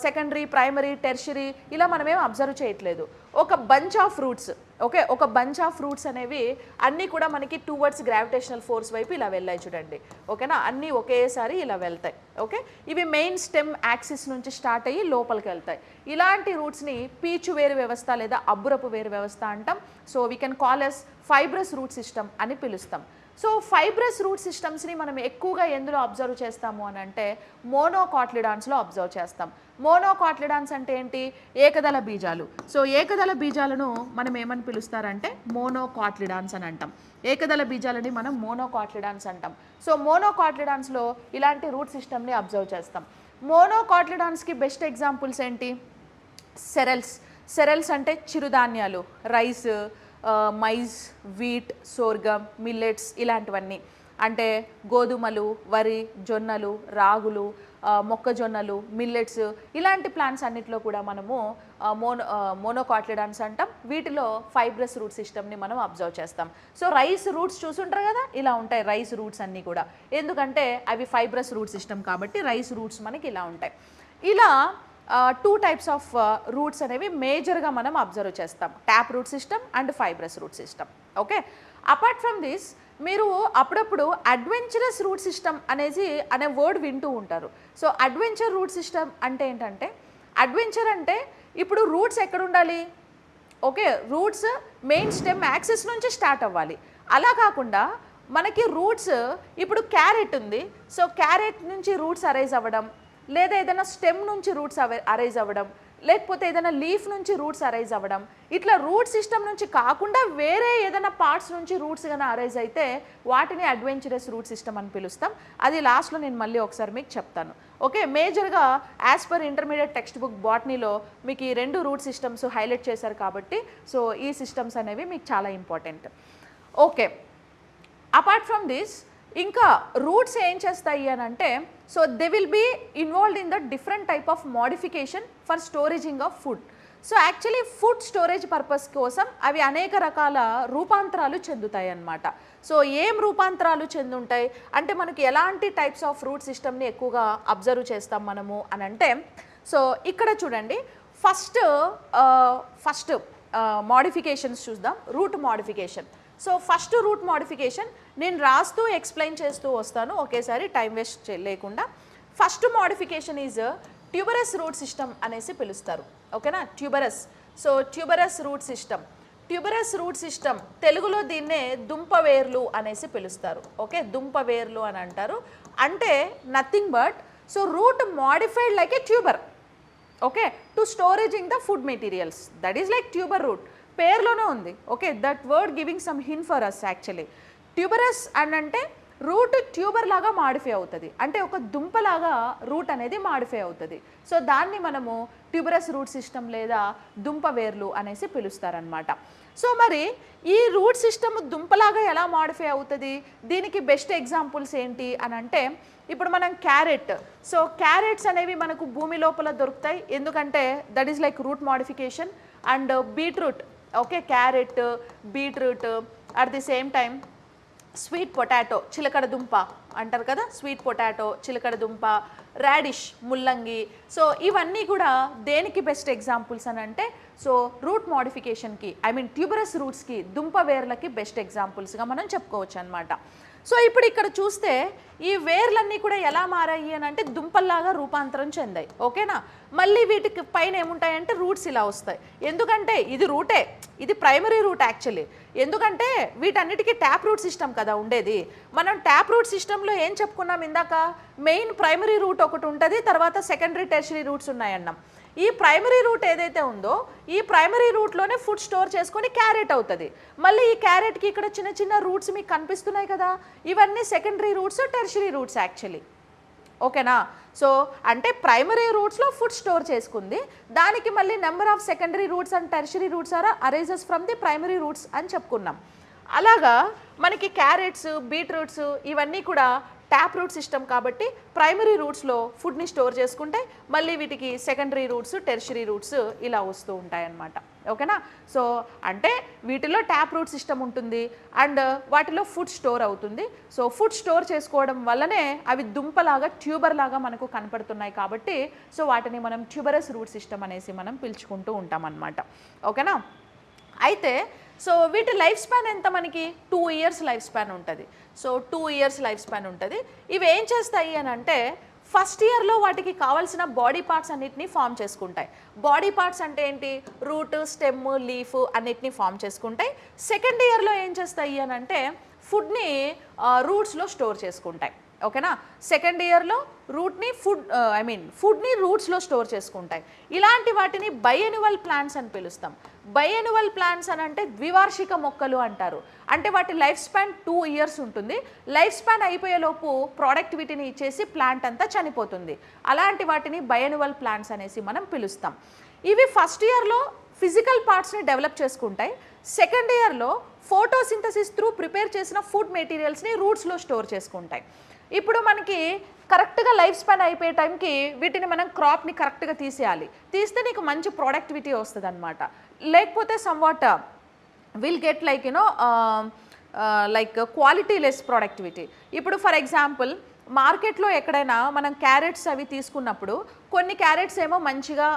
secondary, primary, tertiary ఇలా మనమేం అబ్జర్వ్ చేయట్లేదు. ఒక బంచ్ ఆఫ్ రూట్స్, ఓకే, ఒక బంచ్ ఆఫ్ రూట్స్ అనేవి అన్నీ కూడా మనకి టువర్డ్స్ గ్రావిటేషనల్ ఫోర్స్ వైపు ఇలా వెళ్ళాయి చూడండి, ఓకేనా, అన్నీ ఒకేసారి ఇలా వెళ్తాయి. ఓకే, ఇవి మెయిన్ స్టెమ్ యాక్సిస్ నుంచి స్టార్ట్ అయ్యి లోపలికి వెళ్తాయి. ఇలాంటి రూట్స్ని పీచు వేరు వ్యవస్థ లేదా అబ్బురపు వేరు వ్యవస్థ అంటాం. So we can call as fibrous root system అని పిలుస్తాం. సో ఫైబ్రస్ రూట్ సిస్టమ్స్ని మనం ఎక్కువగా ఎందులో అబ్జర్వ్ చేస్తాము అని అంటే మోనోకాట్లిడాన్స్లో అబ్జర్వ్ చేస్తాం. మోనోకాట్లిడాన్స్ అంటే ఏంటి? ఏకదళ బీజాలు. సో ఏకదళ బీజాలను మనం ఏమని పిలుస్తారంటే మోనోకాట్లిడాన్స్ అని అంటాం. ఏకదళ బీజాలని మనం మోనోకాట్లిడాన్స్ అంటాం. సో మోనోకాట్లిడాన్స్లో ఇలాంటి రూట్ సిస్టమ్ని అబ్జర్వ్ చేస్తాం. మోనోకాట్లిడాన్స్కి బెస్ట్ ఎగ్జాంపుల్స్ ఏంటి? సెరల్స్. సెరల్స్ అంటే చిరుధాన్యాలు, rice, maize, wheat, sorghum, millets ఇలాంటివన్నీ. అంటే గోధుమలు, వరి, జొన్నలు, రాగులు, మొక్కజొన్నలు, మిల్లెట్స్ ఇలాంటి ప్లాంట్స్ అన్నిట్లో కూడా మనము మోనోకాట్లిడాన్స్ అంటాం. వీటిలో ఫైబ్రస్ రూట్ సిస్టమ్ని మనం అబ్జర్వ్ చేస్తాం. సో రైస్ రూట్స్ చూసుంటారు కదా, ఇలా ఉంటాయి రైస్ రూట్స్ అన్నీ కూడా. ఎందుకంటే అవి ఫైబ్రస్ రూట్ సిస్టమ్ కాబట్టి రైస్ రూట్స్ మనకి ఇలా ఉంటాయి. ఇలా 2 టైప్స్ ఆఫ్ రూట్స్ అనేవి మేజర్గా మనం అబ్జర్వ్ చేస్తాం, tap root system and fibrous root system. Okay, apart from this మీరు అప్పుడప్పుడు అడ్వెంచరస్ రూట్ సిస్టమ్ అనే వర్డ్ వింటూ ఉంటారు. సో అడ్వెంచర్ రూట్ సిస్టమ్ అంటే ఏంటంటే, అడ్వెంచర్ అంటే ఇప్పుడు రూట్స్ ఎక్కడ ఉండాలి? Okay, roots main stem axis నుంచి స్టార్ట్ అవ్వాలి. అలా కాకుండా మనకి రూట్స్ ఇప్పుడు క్యారెట్ ఉంది, సో క్యారెట్ నుంచి రూట్స్ అరైజ్ అవ్వడం, లేదా ఏదైనా స్టెమ్ నుంచి రూట్స్ అరైజ్ అవ్వడం, లేకపోతే ఏదైనా లీఫ్ నుంచి రూట్స్ అరైజ్ అవ్వడం, ఇట్లా రూట్ సిస్టమ్ నుంచి కాకుండా వేరే ఏదైనా పార్ట్స్ నుంచి రూట్స్ కన్నా అరైజ్ అయితే వాటిని అడ్వెంచరస్ రూట్ సిస్టమ్ అని పిలుస్తాం. అది లాస్ట్లో నేను మళ్ళీ ఒకసారి మీకు చెప్తాను. ఓకే, మేజర్గా as per intermediate text book బాటనీలో మీకు ఈ 2 రూట్ సిస్టమ్స్ హైలైట్ చేశారు కాబట్టి సో ఈ సిస్టమ్స్ అనేవి మీకు చాలా important. Okay, apart from this ఇంకా రూట్స్ ఏం చేస్తాయి అని అంటే so they will be involved in the different type of modification for storaging of food. So actually food storage purpose కోసం అవి అనేక రకాల రూపాంతరాలు చెందుతాయి అన్నమాట. సో ఏం రూపాంతరాలు చెందుంటాయి అంటే మనకి ఎలాంటి టైప్స్ ఆఫ్ రూట్ సిస్టమ్ని ఎక్కువగా అబ్జర్వ్ చేస్తాం మనము అని అంటే సో ఇక్కడ చూడండి, ఫస్ట్ మోడిఫికేషన్స్ చూద్దాం. Root modification. So first root modification నేను రాస్తూ ఎక్స్ప్లెయిన్ చేస్తూ వస్తాను ఒకేసారి, టైం వేస్ట్ లేకుండా. First modification is tuberous root system అనేసి పిలుస్తారు. ఓకేనా, tuberous. So tuberous root system. Tuberous root system తెలుగులో దీన్నే దుంపవేర్లు అనేసి పిలుస్తారు. ఓకే, దుంపవేర్లు అని అంటారు. అంటే nothing but so root modified like a tuber, okay, to storaging the food materials. That is like tuber root, పేర్లోనే ఉంది. Okay, that word giving some hint for us actually. Tuberous అని అంటే రూట్ ట్యూబర్ లాగా modify అవుతుంది, అంటే ఒక దుంపలాగా root అనేది మాడిఫై అవుతుంది. సో దాన్ని మనము ట్యూబరస్ రూట్ సిస్టమ్ లేదా దుంప వేర్లు అనేసి పిలుస్తారనమాట. సో మరి ఈ రూట్ సిస్టమ్ దుంపలాగా ఎలా మాడిఫై అవుతుంది, దీనికి బెస్ట్ ఎగ్జాంపుల్స్ ఏంటి అని అంటే ఇప్పుడు మనం క్యారెట్. సో క్యారెట్స్ అనేవి మనకు భూమి లోపల దొరుకుతాయి, ఎందుకంటే that is like root modification. And beetroot, okay, carrot, beetroot, at the same time sweet potato చిలకడ దుంప అంటారు కదా, స్వీట్ పొటాటో చిలకడ దుంప, రాడిష్ ముల్లంగి. సో ఇవన్నీ కూడా దేనికి బెస్ట్ ఎగ్జాంపుల్స్ అని అంటే, సో రూట్ మోడిఫికేషన్కి ట్యూబరస్ రూట్స్కి, దుంప వేర్లకి బెస్ట్ ఎగ్జాంపుల్స్గా మనం చెప్పుకోవచ్చు అనమాట. సో ఇప్పుడు ఇక్కడ చూస్తే ఈ వేర్లన్నీ కూడా ఎలా మారాయి అని అంటే దుంపల్లాగా రూపాంతరం చెందాయి. ఓకేనా, మళ్ళీ వీటికి పైన ఏముంటాయంటే రూట్స్ ఇలా వస్తాయి. ఎందుకంటే ఇది రూటే, ఇది ప్రైమరీ రూట్ యాక్చువల్లీ. ఎందుకంటే వీటన్నిటికీ ట్యాప్ రూట్ సిస్టమ్ కదా ఉండేది. మనం ట్యాప్ రూట్ సిస్టంలో ఏం చెప్పుకున్నాం ఇందాక, మెయిన్ ప్రైమరీ రూట్ ఒకటి ఉంటుంది, తర్వాత సెకండరీ టెర్షరీ రూట్స్ ఉన్నాయన్నాం. ఈ ప్రైమరీ రూట్ ఏదైతే ఉందో ఈ ప్రైమరీ రూట్లోనే ఫుడ్ స్టోర్ చేసుకొని క్యారెట్ అవుతుంది. మళ్ళీ ఈ క్యారెట్కి ఇక్కడ చిన్న చిన్న రూట్స్ మీకు కనిపిస్తున్నాయి కదా, ఇవన్నీ secondary roots tertiary roots actually. ఓకేనా, సో అంటే ప్రైమరీ రూట్స్లో ఫుడ్ స్టోర్ చేసుకుంది, దానికి మళ్ళీ number of secondary roots and tertiary roots are arises from the primary roots అని చెప్పుకున్నాం. అలాగా మనకి క్యారెట్స్, బీట్రూట్స్ ఇవన్నీ కూడా ట్యాప్ రూట్ సిస్టమ్ కాబట్టి ప్రైమరీ రూట్స్లో ఫుడ్ని స్టోర్ చేసుకుంటే మళ్ళీ వీటికి సెకండరీ రూట్స్, టెర్షరీ రూట్స్ ఇలా వస్తూ ఉంటాయన్నమాట. ఓకేనా, సో అంటే వీటిలో ట్యాప్ రూట్ సిస్టమ్ ఉంటుంది అండ్ వాటిలో ఫుడ్ స్టోర్ అవుతుంది. సో ఫుడ్ స్టోర్ చేసుకోవడం వల్లనే అవి దుంపలాగా ట్యూబర్ లాగా మనకు కనపడుతున్నాయి కాబట్టి సో వాటిని మనం ట్యూబరస్ రూట్ సిస్టమ్ అనేసి మనం పిలుచుకుంటూ ఉంటాం అన్నమాట. ఓకేనా, అయితే సో వీటి లైఫ్ స్పాన్ ఎంత, మనకి 2 years లైఫ్ స్పాన్ ఉంటుంది. సో 2 years లైఫ్ స్పాన్ ఉంటుంది. ఇవి ఏం చేస్తాయి అని అంటే ఫస్ట్ ఇయర్లో వాటికి కావాల్సిన బాడీ పార్ట్స్ అన్నిటినీ ఫామ్ చేసుకుంటాయి. బాడీ పార్ట్స్ అంటే ఏంటి, రూట్, స్టెమ్, లీఫ్ అన్నిటినీ ఫామ్ చేసుకుంటాయి. సెకండ్ ఇయర్లో ఏం చేస్తాయి అని అంటే ఫుడ్ని రూట్స్లో స్టోర్ చేసుకుంటాయి. ఓకేనా, సెకండ్ ఇయర్లో రూట్ని ఫుడ్ని రూట్స్లో స్టోర్ చేసుకుంటాయి. ఇలాంటి వాటిని బైఎన్యువల్ ప్లాంట్స్ అని పిలుస్తాం. బైఎన్యువల్ ప్లాంట్స్ అని అంటే ద్వివార్షిక మొక్కలు అంటారు. అంటే వాటి లైఫ్ స్పాన్ 2 years ఉంటుంది. లైఫ్ స్పాన్ అయిపోయేలోపు ప్రొడక్టివిటీని ఇచ్చేసి ప్లాంట్ అంతా చనిపోతుంది. అలాంటి వాటిని బైఎన్యువల్ ప్లాంట్స్ అనేసి మనం పిలుస్తాం. ఇవి ఫస్ట్ ఇయర్లో ఫిజికల్ పార్ట్స్ని డెవలప్ చేసుకుంటాయి. సెకండ్ ఇయర్లో ఫోటోసింథసిస్ త్రూ ప్రిపేర్ చేసిన ఫుడ్ మెటీరియల్స్ని రూట్స్లో స్టోర్ చేసుకుంటాయి. ఇప్పుడు మనకి కరెక్ట్గా లైఫ్ స్పాన్ అయిపోయే టైంకి వీటిని మనం క్రాప్ని కరెక్ట్గా తీసేయాలి. తీస్తే నీకు మంచి ప్రొడక్టివిటీ వస్తుంది అనమాట. లేకపోతే somewhat will get like like quality less productivity. ఇప్పుడు ఫర్ ఎగ్జాంపుల్ మార్కెట్లో ఎక్కడైనా మనం క్యారెట్స్ అవి తీసుకున్నప్పుడు కొన్ని క్యారెట్స్ ఏమో మంచిగా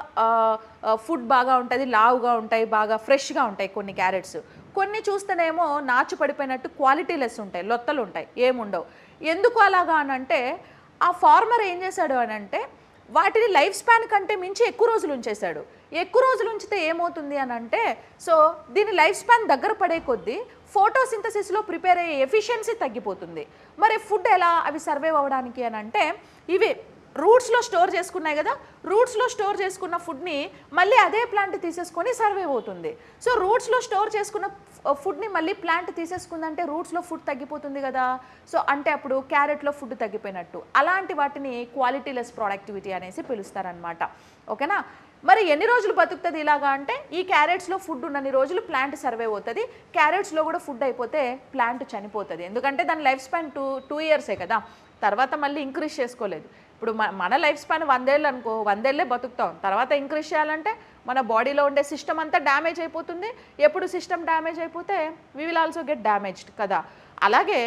ఫుడ్ బాగా ఉంటుంది, లావుగా ఉంటాయి, బాగా ఫ్రెష్గా ఉంటాయి కొన్ని క్యారెట్స్. కొన్ని చూస్తేనేమో నాచు పడిపోయినట్టు క్వాలిటీ లెస్ ఉంటాయి, లొత్తలు ఉంటాయి, ఏముండవు. ఎందుకు అలాగా అనంటే ఆ ఫార్మర్ ఏం చేశాడు అని అంటే వాటిని లైఫ్ స్పాన్ కంటే మించి ఎక్కువ రోజులు ఉంచేశాడు. ఎక్కువ రోజులు ఉంచితే ఏమవుతుంది అని అంటే సో దీని లైఫ్ స్పాన్ దగ్గర పడే కొద్దీ ఫోటోసింథసిస్లో ప్రిపేర్ అయ్యే ఎఫిషియన్సీ తగ్గిపోతుంది. మరి ఫుడ్ ఎలా అవి సర్వైవ్ అవ్వడానికి అని అంటే ఇవి రూట్స్లో స్టోర్ చేసుకున్నాయి కదా, రూట్స్లో స్టోర్ చేసుకున్న ఫుడ్ని మళ్ళీ అదే ప్లాంట్ తీసేసుకొని సర్వైవ్ అవుతుంది. సో రూట్స్లో స్టోర్ చేసుకున్న ఫుడ్ని మళ్ళీ ప్లాంట్ తీసేసుకుందంటే రూట్స్లో ఫుడ్ తగ్గిపోతుంది కదా. సో అంటే అప్పుడు క్యారెట్లో ఫుడ్ తగ్గిపోయినట్టు. అలాంటి వాటిని క్వాలిటీ లెస్ ప్రొడక్టివిటీ అనేసి పిలుస్తారనమాట. ఓకేనా, మరి ఎన్ని రోజులు బతుకుతుంది ఇలాగా అంటే ఈ క్యారెట్స్లో ఫుడ్ ఉన్నన్ని రోజులు ప్లాంట్ సర్వైవ్ అవుతుంది. క్యారెట్స్లో కూడా ఫుడ్ అయిపోతే ప్లాంట్ చనిపోతుంది. ఎందుకంటే దాని లైఫ్ స్పాన్ 2 years కదా, తర్వాత మళ్ళీ ఇంక్రీజ్ చేసుకోలేదు. ఇప్పుడు మన లైఫ్ స్పాన్ 100 ఏళ్ళు అనుకో, 100 ఏళ్ళే బతుకుతాం. తర్వాత ఇంక్రీజ్ చేయాలంటే మన బాడీలో ఉండే సిస్టమ్ అంతా డ్యామేజ్ అయిపోతుంది. ఎప్పుడు సిస్టమ్ డ్యామేజ్ అయిపోతే we will also get damaged కదా. అలాగే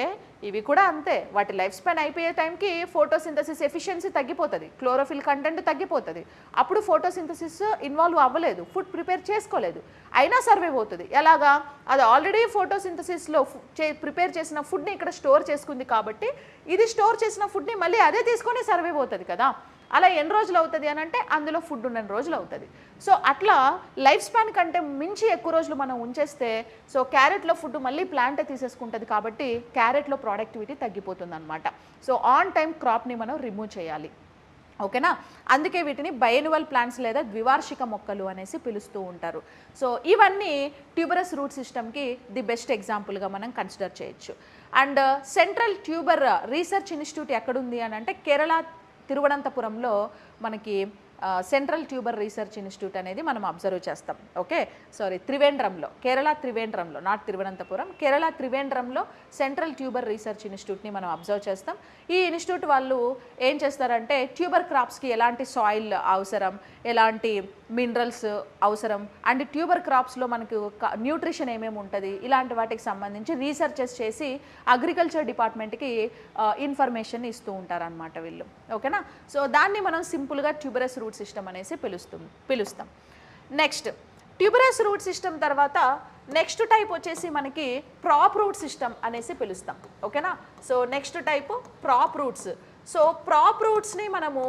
ఇవి కూడా అంతే, వాటి లైఫ్ స్పాన్ అయిపోయే టైంకి ఫోటోసింథసిస్ ఎఫిషియన్సీ తగ్గిపోతుంది, క్లోరోఫిల్ కంటెంట్ తగ్గిపోతుంది. అప్పుడు ఫోటోసింథసిస్ ఇన్వాల్వ్ అవ్వలేదు, ఫుడ్ ప్రిపేర్ చేసుకోలేదు, అయినా సర్వైవ్ అవుతుంది. ఎలాగా, అది ఆల్రెడీ ఫోటోసింథసిస్లో ప్రిపేర్ చేసిన ఫుడ్ని ఇక్కడ స్టోర్ చేసుకుంది కాబట్టి ఇది స్టోర్ చేసిన ఫుడ్ని మళ్ళీ అదే తీసుకొని సర్వైవ్ అవుతుంది కదా. అలా ఎన్ని రోజులు అవుతుంది అని అంటే అందులో ఫుడ్ ఉన్న రోజులు అవుతుంది. సో అట్లా లైఫ్ స్పాన్ కంటే మించి ఎక్కువ రోజులు మనం ఉంచేస్తే సో క్యారెట్లో ఫుడ్ మళ్ళీ ప్లాంటే తీసేసుకుంటుంది కాబట్టి క్యారెట్లో ప్రొడక్టివిటీ తగ్గిపోతుంది అనమాట. సో ఆన్ టైం క్రాప్ని మనం రిమూవ్ చేయాలి. ఓకేనా, అందుకే వీటిని బైఎన్యువల్ ప్లాంట్స్ లేదా ద్వివార్షిక మొక్కలు అనేసి పిలుస్తూ ఉంటారు. సో ఇవన్నీ ట్యూబరస్ రూట్ సిస్టమ్కి ది బెస్ట్ ఎగ్జాంపుల్గా మనం కన్సిడర్ చేయొచ్చు. And central tuber research institute ఎక్కడుంది అని అంటే కేరళ తిరువనంతపురంలో మనకి సెంట్రల్ ట్యూబర్ రీసెర్చ్ ఇన్స్టిట్యూట్ అనేది మనం అబ్జర్వ్ చేస్తాం. ఓకే, సారీ, త్రివేంద్రంలో, కేరళ త్రివేంద్రంలో, నాట్ తిరువనంతపురం, కేరళ త్రివేంద్రంలో సెంట్రల్ ట్యూబర్ రీసెర్చ్ ఇన్స్టిట్యూట్ని మనం అబ్జర్వ్ చేస్తాం. ఈ ఇన్స్టిట్యూట్ వాళ్ళు ఏం చేస్తారంటే ట్యూబర్ క్రాప్స్కి ఎలాంటి సాయిల్ అవసరం, ఎలాంటి మినరల్స్ అవసరం, అండ్ ట్యూబర్ క్రాప్స్లో మనకు న్యూట్రిషన్ ఏమేమి ఉంటుంది, ఇలాంటి వాటికి సంబంధించి రీసెర్చెస్ చేసి అగ్రికల్చర్ డిపార్ట్మెంట్కి ఇన్ఫర్మేషన్ ఇస్తూ ఉంటారనమాట వీళ్ళు. ఓకేనా, సో దాన్ని మనం సింపుల్గా ట్యూబరస్ రూట్ సిస్టమ్ అనేసి పిలుస్తాం. నెక్స్ట్ ట్యూబరస్ రూట్ సిస్టమ్ తర్వాత నెక్స్ట్ టైప్ వచ్చేసి మనకి ప్రాప్ రూట్ సిస్టమ్ అనేసి పిలుస్తాం. ఓకేనా, so next type prop roots. So prop రూట్స్ని మనము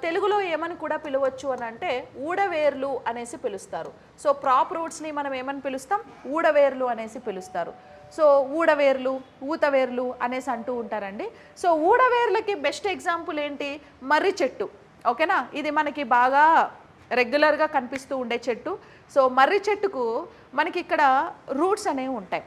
తెలుగులో ఏమని కూడా పిలవచ్చు అని అంటే ఊడవేర్లు అనేసి పిలుస్తారు. సో ప్రాప్ రూట్స్ని మనం ఏమని పిలుస్తాం, ఊడవేర్లు అనేసి పిలుస్తారు. సో ఊడవేర్లు, ఊతవేర్లు అనేసి అంటూ ఉంటారండి. సో ఊడవేర్లకి బెస్ట్ ఎగ్జాంపుల్ ఏంటి, మర్రి చెట్టు. ఓకేనా, ఇది మనకి బాగా రెగ్యులర్గా కనిపిస్తూ ఉండే చెట్టు. సో మర్రి చెట్టుకు మనకి ఇక్కడ రూట్స్ అనేవి ఉంటాయి.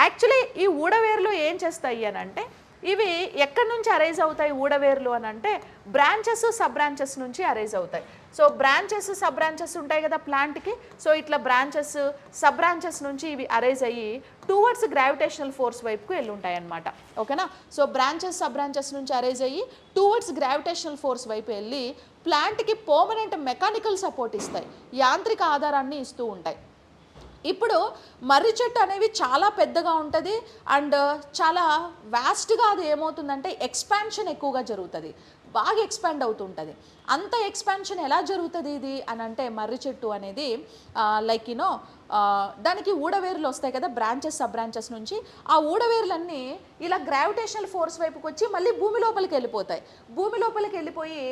యాక్చువల్లీ ఈ ఊడవేర్లు ఏం చేస్తాయి అని అంటే ఇవి ఎక్కడి నుంచి అరైజ్ అవుతాయి ఊడవేర్లు అని అంటే బ్రాంచెస్, సబ్ బ్రాంచెస్ నుంచి అరైజ్ అవుతాయి. సో బ్రాంచెస్, సబ్ బ్రాంచెస్ ఉంటాయి కదా ప్లాంట్కి. సో ఇట్లా బ్రాంచెస్, సబ్ బ్రాంచెస్ నుంచి ఇవి అరైజ్ అయ్యి టువర్డ్స్ గ్రావిటేషనల్ ఫోర్స్ వైపుకు వెళ్ళి ఉంటాయి అన్నమాట. ఓకేనా, సో బ్రాంచెస్, సబ్ బ్రాంచెస్ నుంచి అరైజ్ అయ్యి టువర్డ్స్ గ్రావిటేషనల్ ఫోర్స్ వైపు వెళ్ళి ప్లాంట్కి పర్మనెంట్ మెకానికల్ సపోర్ట్ ఇస్తాయి, యాంత్రిక ఆధారాన్ని ఇస్తూ ఉంటాయి. ఇప్పుడు మర్రి చెట్టు అనేవి చాలా పెద్దగా ఉంటుంది అండ్ చాలా వాస్ట్గా అది ఏమవుతుందంటే ఎక్స్పాన్షన్ ఎక్కువగా జరుగుతుంది, బాగా ఎక్స్పాండ్ అవుతుంటుంది. అంత ఎక్స్పాన్షన్ ఎలా జరుగుతుంది ఇది అని అంటే మర్రి చెట్టు అనేది లైక్ దానికి ఊడవేర్లు వస్తాయి కదా బ్రాంచెస్, సబ్ బ్రాంచెస్ నుంచి. ఆ ఊడవేర్లన్నీ ఇలా గ్రావిటేషనల్ ఫోర్స్ వైపుకి వచ్చి మళ్ళీ భూమి లోపలికి వెళ్ళిపోతాయి. భూమి లోపలికి వెళ్ళిపోయి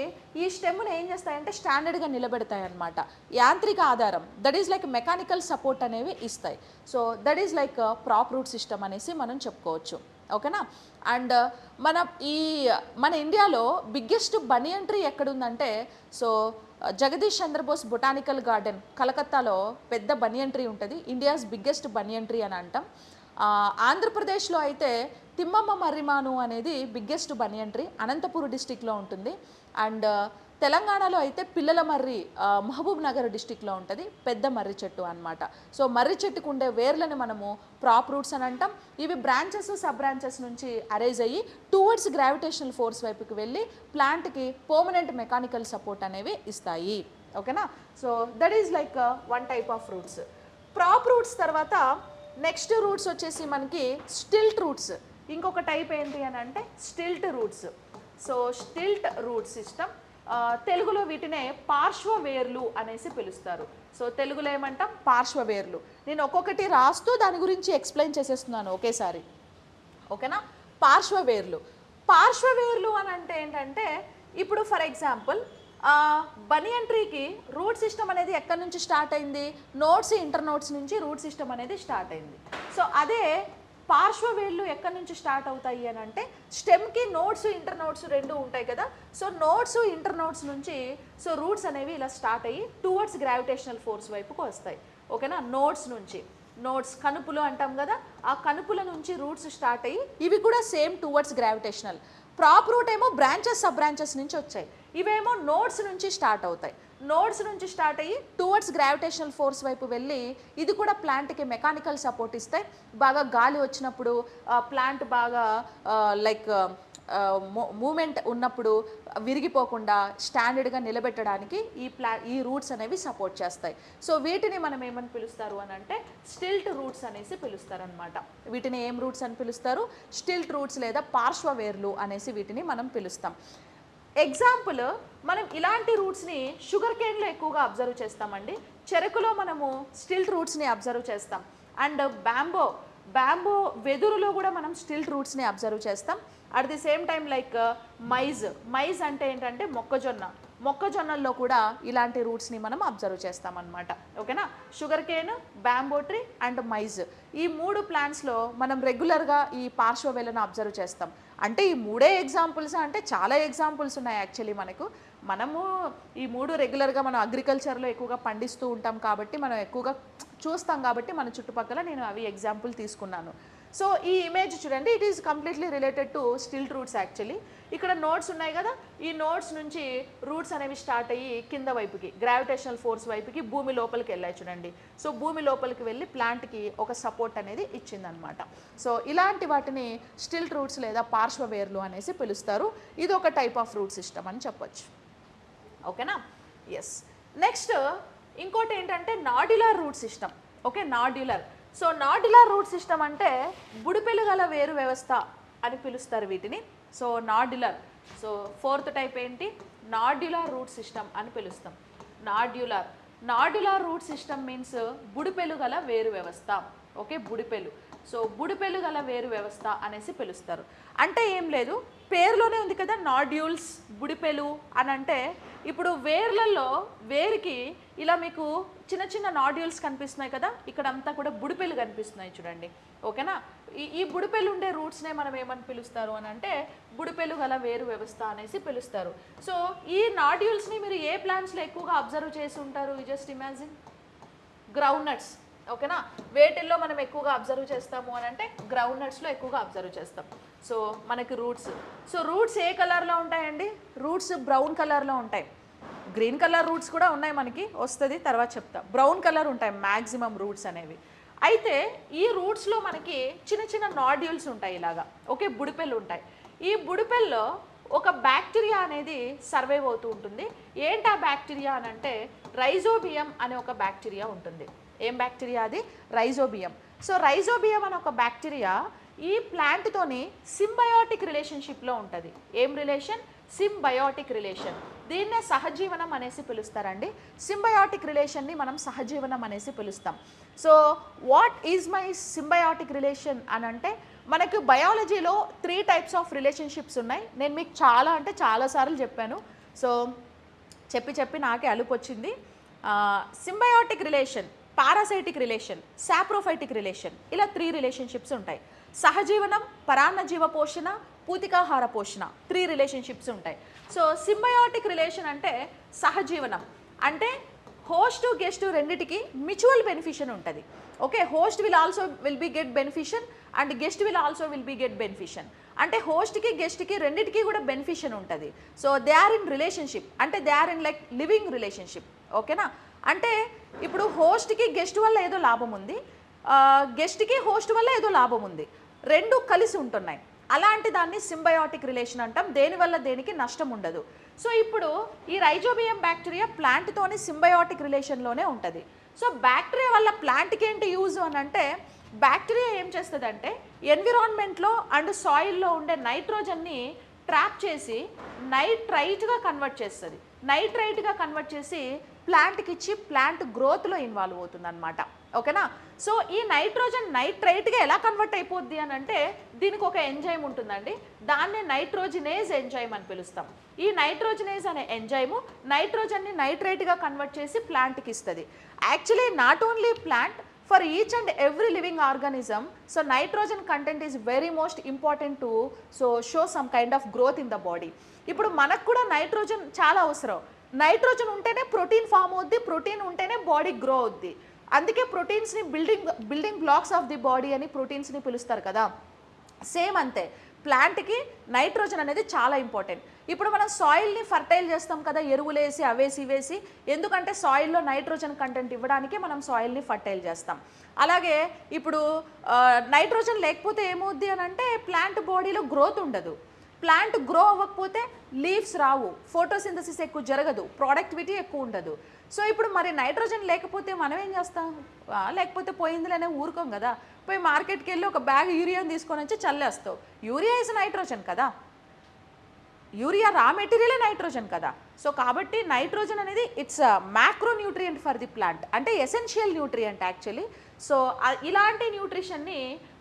ఈ స్టెమ్ను ఏం చేస్తాయంటే స్టాండర్డ్గా నిలబెడతాయి అన్నమాట. యాంత్రిక ఆధారం, that is like mechanical support అనేవి ఇస్తాయి. So that is like prop root system అనేసి మనం చెప్పుకోవచ్చు. ఓకేనా, అండ్ మన ఇండియాలో బిగ్గెస్ట్ బనియన్ ట్రీ ఎక్కడుందంటే so Jagadish Chandrabose botanical garden కలకత్తాలో పెద్ద బనియన్ ట్రీ ఉంటుంది. ఇండియాస్ బిగ్గెస్ట్ బనియన్ ట్రీ అని అంటాం. ఆంధ్రప్రదేశ్లో అయితే తిమ్మమ్మ మర్రిమాను అనేది బిగ్గెస్ట్ బనియన్ ట్రీ, అనంతపూర్ డిస్టిక్లో ఉంటుంది. అండ్ తెలంగాణలో అయితే పిల్లల మర్రి మహబూబ్ నగర్ డిస్టిక్లో ఉంటుంది, పెద్ద మర్రి చెట్టు అనమాట. సో మర్రి చెట్టుకు ఉండే వేర్లను మనము ప్రాప్ రూట్స్ అని అంటాం. ఇవి బ్రాంచెస్, సబ్ బ్రాంచెస్ నుంచి అరైజ్ అయ్యి టువర్డ్స్ గ్రావిటేషనల్ ఫోర్స్ వైపుకి వెళ్ళి ప్లాంట్కి పర్మనెంట్ మెకానికల్ సపోర్ట్ అనేవి ఇస్తాయి. ఓకేనా, so that is like one type of roots. ప్రాప్ roots తర్వాత నెక్స్ట్ రూట్స్ వచ్చేసి మనకి స్టిల్ట్ రూట్స్. ఇంకొక టైప్ ఏంటి అని అంటే stilt roots. So stilt route system, తెలుగులో వీటినే పార్శ్వవేర్లు అనేసి పిలుస్తారు. సో తెలుగులో ఏమంటాం, పార్శ్వవేర్లు. నేను ఒక్కొక్కటి రాస్తూ దాని గురించి ఎక్స్ప్లెయిన్ చేసేస్తున్నాను ఒకేసారి. ఓకేనా, పార్శ్వవేర్లు అని అంటే ఏంటంటే ఇప్పుడు ఫర్ ఎగ్జాంపుల్ బనియన్ ట్రీకి రూట్ సిస్టమ్ అనేది ఎక్కడి నుంచి స్టార్ట్ అయింది, నోట్స్, ఇంటర్ నోట్స్ నుంచి రూట్ సిస్టమ్ అనేది స్టార్ట్ అయింది. సో అదే పార్శ్వవేళ్ళు ఎక్కడి నుంచి స్టార్ట్ అవుతాయి అని అంటే స్టెమ్కి నోట్స్, ఇంటర్ నోట్స్ రెండు ఉంటాయి కదా. సో నోట్స్, ఇంటర్ నోట్స్ నుంచి సో రూట్స్ అనేవి ఇలా స్టార్ట్ అయ్యి టువర్డ్స్ గ్రావిటేషనల్ ఫోర్స్ వైపుకు వస్తాయి. ఓకేనా, నోట్స్ నుంచి, నోట్స్ కనుపులు అంటాం కదా, ఆ కనుపుల నుంచి రూట్స్ స్టార్ట్ అయ్యి ఇవి కూడా సేమ్ టువర్డ్స్ గ్రావిటేషనల్. ప్రాప్ రూట్ ఏమో బ్రాంచెస్, సబ్ బ్రాంచెస్ నుంచి వచ్చాయి, ఇవేమో నోట్స్ నుంచి స్టార్ట్ అవుతాయి. నోడ్స్ నుంచి స్టార్ట్ అయ్యి టువర్డ్స్ గ్రావిటేషనల్ ఫోర్స్ వైపు వెళ్ళి ఇది కూడా ప్లాంట్కి మెకానికల్ సపోర్ట్ ఇస్తాయి. బాగా గాలి వచ్చినప్పుడు ప్లాంట్ బాగా లైక్ మూమెంట్ ఉన్నప్పుడు విరిగిపోకుండా స్టాండర్డ్గా నిలబెట్టడానికి ఈ రూట్స్ అనేవి సపోర్ట్ చేస్తాయి. సో వీటిని మనం ఏమని పిలుస్తారు అని అంటే స్టిల్ట్ రూట్స్ అనేసి పిలుస్తారు అనమాట. వీటిని ఏం రూట్స్ అని పిలుస్తారు, స్టిల్ట్ రూట్స్ లేదా పార్శ్వవేర్లు అనేసి వీటిని మనం పిలుస్తాం. ఎగ్జాంపుల్, మనం ఇలాంటి రూట్స్ని షుగర్ కేన్లో ఎక్కువగా అబ్జర్వ్ చేస్తామండి. చెరుకులో మనము స్టిల్ట్ రూట్స్ని అబ్జర్వ్ చేస్తాం. అండ్ బ్యాంబో వెదురులో కూడా మనం స్టిల్ట్ రూట్స్ని అబ్జర్వ్ చేస్తాం. At the same time like maize అంటే ఏంటంటే మొక్కజొన్నల్లో కూడా ఇలాంటి రూట్స్ని మనం అబ్జర్వ్ చేస్తామన్నమాట. ఓకేనా, sugar cane, bamboo tree and maize, ఈ మూడు ప్లాంట్స్లో మనం రెగ్యులర్గా ఈ పార్శ్వవేలను అబ్జర్వ్ చేస్తాం. అంటే ఈ మూడే ఎగ్జాంపుల్స్ అంటే చాలా ఎగ్జాంపుల్స్ ఉన్నాయి యాక్చువల్లీ. మనము ఈ మూడు రెగ్యులర్గా మనం అగ్రికల్చర్లో ఎక్కువగా పండిస్తూ ఉంటాం కాబట్టి మనం ఎక్కువగా చూస్తాం కాబట్టి మన చుట్టుపక్కల నేను అవి ఎగ్జాంపుల్ తీసుకున్నాను. సో ఈ ఇమేజ్ చూడండి, it is completely related to stilt roots actually. ఇక్కడ నోడ్స్ ఉన్నాయి కదా, ఈ నోడ్స్ నుంచి రూట్స్ అనేవి స్టార్ట్ అయ్యి కింద వైపుకి గ్రావిటేషనల్ ఫోర్స్ వైపుకి భూమి లోపలికి వెళ్ళాయి చూడండి. సో భూమి లోపలికి వెళ్ళి ప్లాంట్కి ఒక సపోర్ట్ అనేది ఇచ్చిందనమాట. సో ఇలాంటి వాటిని స్టిల్ట్ రూట్స్ లేదా పార్శ్వ వేర్లు అనేసి పిలుస్తారు. ఇది ఒక టైప్ ఆఫ్ రూట్ సిస్టమ్ అని చెప్పొచ్చు. ఓకేనా? ఎస్. నెక్స్ట్ ఇంకోటి ఏంటంటే nodular root system. Okay, nodular. So nodular root system అంటే బుడిపెలు గల వేరు వ్యవస్థ అని పిలుస్తారు వీటిని. So nodular. So fourth type ఏంటి? నాడ్యులర్ రూట్ సిస్టమ్ అని పిలుస్తాం. నాడ్యులర్ రూట్ సిస్టమ్ మీన్స్ బుడిపెలు గల వేరు వ్యవస్థ. ఓకే, బుడిపెలు. సో బుడిపెలు గల వేరు వ్యవస్థ అనేసి పిలుస్తారు. అంటే ఏం లేదు, పేరులోనే ఉంది కదా నాడ్యూల్స్, బుడిపెలు అని. అంటే ఇప్పుడు వేర్లలో వేరుకి ఇలా మీకు చిన్న చిన్న నాడ్యూల్స్ కనిపిస్తున్నాయి కదా, ఇక్కడ అంతా కూడా బుడిపెలు కనిపిస్తున్నాయి చూడండి. ఓకేనా? ఈ బుడిపెలు ఉండే రూట్స్నే మనం ఏమని పిలుస్తారు అని అంటే బుడిపెలు గల వేరు వ్యవస్థ అనేసి పిలుస్తారు. సో ఈ నాడ్యూల్స్ని మీరు ఏ ప్లాంట్స్లో ఎక్కువగా అబ్జర్వ్ చేసి ఉంటారు? Just imagine ground nuts. ఓకేనా? వేటిల్లో మనం ఎక్కువగా అబ్జర్వ్ చేస్తాము అని అంటే గ్రౌండ్ నట్స్లో ఎక్కువగా అబ్జర్వ్ చేస్తాం. సో మనకి రూట్స్. సో రూట్స్ ఏ కలర్లో ఉంటాయండి? రూట్స్ బ్రౌన్ కలర్లో ఉంటాయి. గ్రీన్ కలర్ రూట్స్ కూడా ఉన్నాయి, మనకి వస్తుంది తర్వాత చెప్తా. బ్రౌన్ కలర్ ఉంటాయి మ్యాక్సిమం రూట్స్ అనేవి. అయితే ఈ రూట్స్లో మనకి చిన్న చిన్న నాడ్యూల్స్ ఉంటాయి ఇలాగా. ఓకే, బుడిపెలు ఉంటాయి. ఈ బుడిపెల్లో ఒక బ్యాక్టీరియా అనేది సర్వైవ్ అవుతూ ఉంటుంది. ఏంటి ఆ బ్యాక్టీరియా అని అంటే రైజోబియం అనే ఒక బ్యాక్టీరియా ఉంటుంది. ఏం బ్యాక్టీరియా అది? రైజోబియం. సో రైజోబియం అనే ఒక బ్యాక్టీరియా ఈ ప్లాంట్తోని సింబయోటిక్ రిలేషన్షిప్లో ఉంటుంది. ఏం రిలేషన్? Symbiotic relation. దీన్నే సహజీవనం అనేసి పిలుస్తారండి. సింబయోటిక్ రిలేషన్ని మనం సహజీవనం అనేసి పిలుస్తాం. So what is my symbiotic relation అని అంటే మనకు బయాలజీలో 3 టైప్స్ ఆఫ్ రిలేషన్షిప్స్ ఉన్నాయి. నేను మీకు చాలా అంటే చాలాసార్లు చెప్పాను. సో చెప్పి నాకే అలుపు వచ్చింది. Symbiotic relation, parasitic relation, saprophytic relation, ఇలా 3 రిలేషన్షిప్స్ ఉంటాయి. సహజీవనం, పరాన్నజీవ పోషణ, పూతికాహార పోషణ, 3 రిలేషన్షిప్స్ ఉంటాయి. సో సింబయోటిక్ రిలేషన్ అంటే సహజీవనం అంటే హోస్ట్ గెస్ట్ రెండిటికి మ్యూచువల్ బెనిఫిషన్ ఉంటుంది. Okay, host will be get benefition and guest will be get benefition. అంటే హోస్ట్కి గెస్ట్కి రెండిటికి కూడా బెనిఫిషన్ ఉంటుంది. So they are in relationship, అంటే they are in like living relationship. ఓకేనా? అంటే ఇప్పుడు హోస్ట్కి గెస్ట్ వల్ల ఏదో లాభం ఉంది, గెస్ట్కి హోస్ట్ వల్ల ఏదో లాభం ఉంది, రెండు కలిసి ఉంటున్నాయి. అలాంటి దాన్ని సింబయోటిక్ రిలేషన్ అంటాం. దేనివల్ల దేనికి నష్టం ఉండదు. సో ఇప్పుడు ఈ రైజోబియం బ్యాక్టీరియా ప్లాంట్తోని సింబయోటిక్ రిలేషన్లోనే ఉంటుంది. సో బ్యాక్టీరియా వల్ల ప్లాంట్కి ఏంటి యూజ్ అని అంటే బ్యాక్టీరియా ఏం చేస్తుందంటే ఎన్విరాన్మెంట్లో అండ్ సాయిల్లో ఉండే నైట్రోజన్ని ట్రాప్ చేసి నైట్రైట్గా కన్వర్ట్ చేస్తుంది. నైట్రైట్గా కన్వర్ట్ చేసి ప్లాంట్కి ఇచ్చి ప్లాంట్ గ్రోత్లో ఇన్వాల్వ్ అవుతుంది అనమాట. ఓకేనా? సో ఈ నైట్రోజన్ నైట్రైట్గా ఎలా కన్వర్ట్ అయిపోద్ది అని అంటే దీనికి ఒక ఎంజైమ్ ఉంటుందండి. దాన్నే నైట్రోజినేజ్ ఎంజైమ్ అని పిలుస్తాం. ఈ నైట్రోజినేజ్ అనే ఎంజైము నైట్రోజన్ని నైట్రైట్గా కన్వర్ట్ చేసి ప్లాంట్కి ఇస్తుంది. Actually not only plant, for each and every living organism. So nitrogen content is very most important to show some kind of growth in the body. ఇప్పుడు మనకు కూడా నైట్రోజన్ చాలా అవసరం. నైట్రోజన్ ఉంటేనే ప్రోటీన్ ఫామ్ అవుద్ది, ప్రోటీన్ ఉంటేనే body grow అవుద్ది. అందుకే ప్రోటీన్స్ని building blocks of the body అని ప్రోటీన్స్ని పిలుస్తారు కదా. సేమ్ అంతే, ప్లాంట్కి నైట్రోజన్ అనేది చాలా ఇంపార్టెంట్. ఇప్పుడు మనం సాయిల్ని ఫర్టైల్ చేస్తాం కదా, ఎరువులేసి అవేసి ఇవేసి. ఎందుకంటే సాయిల్లో నైట్రోజన్ కంటెంట్ ఇవ్వడానికి మనం సాయిల్ని ఫర్టైల్ చేస్తాం. అలాగే ఇప్పుడు నైట్రోజన్ లేకపోతే ఏమవుద్ది అని అంటే ప్లాంట్ బాడీలో గ్రోత్ ఉండదు. ప్లాంట్ గ్రో అవ్వకపోతే లీవ్స్ రావు, ఫోటోసింథసిస్ ఎక్కువ జరగదు, ప్రొడక్టివిటీ ఎక్కువ ఉండదు. సో ఇప్పుడు మరి నైట్రోజన్ లేకపోతే మనం ఏం చేస్తాం? లేకపోతే పోయిందిలేనే ఊరుకోం కదా. పోయి మార్కెట్కి వెళ్ళి ఒక బ్యాగ్ యూరియాని తీసుకొని వచ్చి చల్లేస్తావు. యూరియా ఇస్ నైట్రోజన్ కదా, యూరియా రా మెటీరియలే నైట్రోజన్ కదా. సో కాబట్టి నైట్రోజన్ అనేది it's macro nutrient for the plant, అంటే ఎసెన్షియల్ న్యూట్రియంట్ యాక్చువల్లీ. సో ఇలాంటి న్యూట్రిషన్ని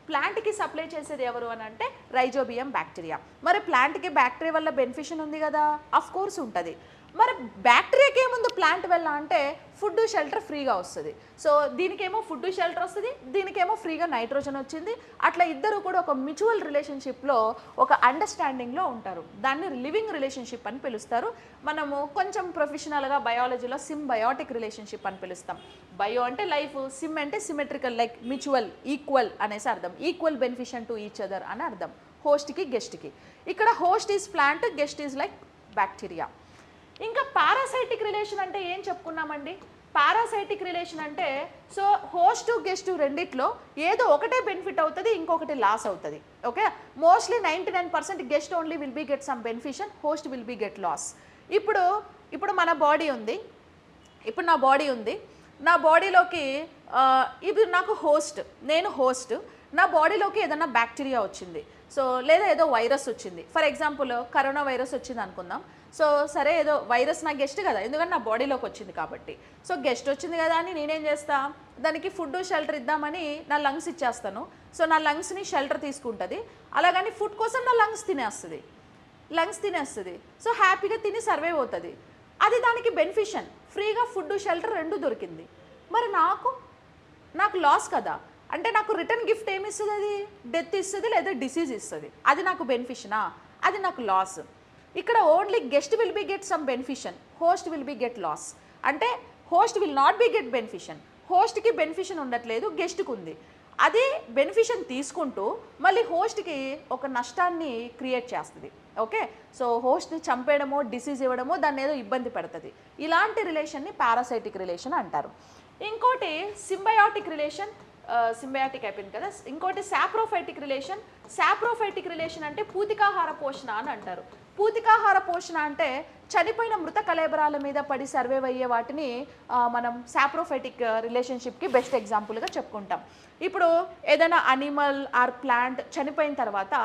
ప్లాంట్కి సప్లై చేసేది ఎవరు అని అంటే రైజోబియం బ్యాక్టీరియా. మరి ప్లాంట్కి బ్యాక్టీరియా వల్ల బెనిఫిషన్ ఉంది కదా? అఫ్ కోర్స్ ఉంటుంది. మరి బ్యాక్టీరియాకి ఏముంది ప్లాంట్ వల్ల అంటే ఫుడ్ షెల్టర్ ఫ్రీగా వస్తుంది. సో దీనికేమో ఫుడ్ షెల్టర్ వస్తుంది, దీనికేమో ఫ్రీగా నైట్రోజన్ వచ్చింది. అట్లా ఇద్దరు కూడా ఒక మ్యూచువల్ రిలేషన్షిప్లో ఒక అండర్స్టాండింగ్లో ఉంటారు. దాన్ని లివింగ్ రిలేషన్షిప్ అని పిలుస్తారు. మనము కొంచెం ప్రొఫెషనల్గా బయాలజీలో సింబయాటిక్ రిలేషన్షిప్ అని పిలుస్తాం. బయో అంటే లైఫ్, సిమ్ అంటే సిమెట్రికల్, లైక్ మ్యూచువల్, ఈక్వల్ అనేసి అర్థం. Equal benefition to each other అని అర్థం హోస్ట్కి గెస్ట్కి. ఇక్కడ host is plant, guest is like bacteria. ఇంకా పారాసైటిక్ రిలేషన్ అంటే ఏం చెప్పుకున్నామండి? పారాసైటిక్ రిలేషన్ అంటే సో హోస్ట్ గెస్ట్ రెండిట్లో ఏదో ఒకటే బెనిఫిట్ అవుతుంది, ఇంకొకటి లాస్ అవుతుంది. Okay, mostly 99% guest only will be get some benefition, host will be get loss. ఇప్పుడు మన బాడీ ఉంది, ఇప్పుడు నా బాడీ ఉంది, నా బాడీలోకి ఇది నాకు హోస్ట్, నేను హోస్ట్, నా బాడీలోకి ఏదైనా బ్యాక్టీరియా వచ్చింది, సో లేదా ఏదో వైరస్ వచ్చింది. ఫర్ ఎగ్జాంపుల్ కరోనా వైరస్ వచ్చింది అనుకుందాం. సో సరే, ఏదో వైరస్ నా గెస్ట్ కదా, ఎందుకంటే నా బాడీలోకి వచ్చింది కాబట్టి. సో గెస్ట్ వచ్చింది కదా అని నేనేం చేస్తా, దానికి ఫుడ్ షెల్టర్ ఇద్దామని నా లంగ్స్ ఇచ్చేస్తాను. సో నా లంగ్స్ని షెల్టర్ తీసుకుంటుంది, అలాగని ఫుడ్ కోసం నా లంగ్స్ తినేస్తుంది. సో హ్యాపీగా తిని సర్వైవ్ అవుతుంది. అది దానికి బెనిఫిషన్, ఫ్రీగా ఫుడ్ షెల్టర్ రెండు దొరికింది. మరి నాకు లాస్ కదా, అంటే నాకు రిటర్న్ గిఫ్ట్ ఏమి ఇస్తుంది? అది డెత్ ఇస్తుంది లేదా డిసీజ్ ఇస్తుంది. అది నాకు బెనిఫిషనా? అది నాకు లాస్. ఇక్కడ only guest will be get some benefition, host will be get loss. అంటే host will not be get benefition, హోస్ట్కి బెనిఫిషన్ ఉండట్లేదు, గెస్ట్కి ఉంది. అది బెనిఫిషన్ తీసుకుంటూ మళ్ళీ హోస్ట్కి ఒక నష్టాన్ని క్రియేట్ చేస్తుంది. ఓకే, సో హోస్ట్ని చంపేయడమో డిసీజ్ ఇవ్వడమో దాన్ని ఏదో ఇబ్బంది పెడుతుంది. ఇలాంటి రిలేషన్ని పారాసైటిక్ రిలేషన్ అంటారు. ఇంకోటి సింబయాటిక్ రిలేషన్, సింబయాటిక్ అయిపోయింది కదా. ఇంకోటి సాప్రోఫైటిక్ రిలేషన్. సాప్రోఫైటిక్ రిలేషన్ అంటే పూతికాహార పోషణ అని అంటారు. పూతికాహార పోషణ అంటే చనిపోయిన మృత కళేబరాల మీద పడి సర్వైవ్ అయ్యే వాటిని మనం సాప్రోఫైటిక్ రిలేషన్షిప్కి బెస్ట్ ఎగ్జాంపుల్గా చెప్పుకుంటాం. ఇప్పుడు ఏదైనా అనిమల్ ఆర్ ప్లాంట్ చనిపోయిన తర్వాత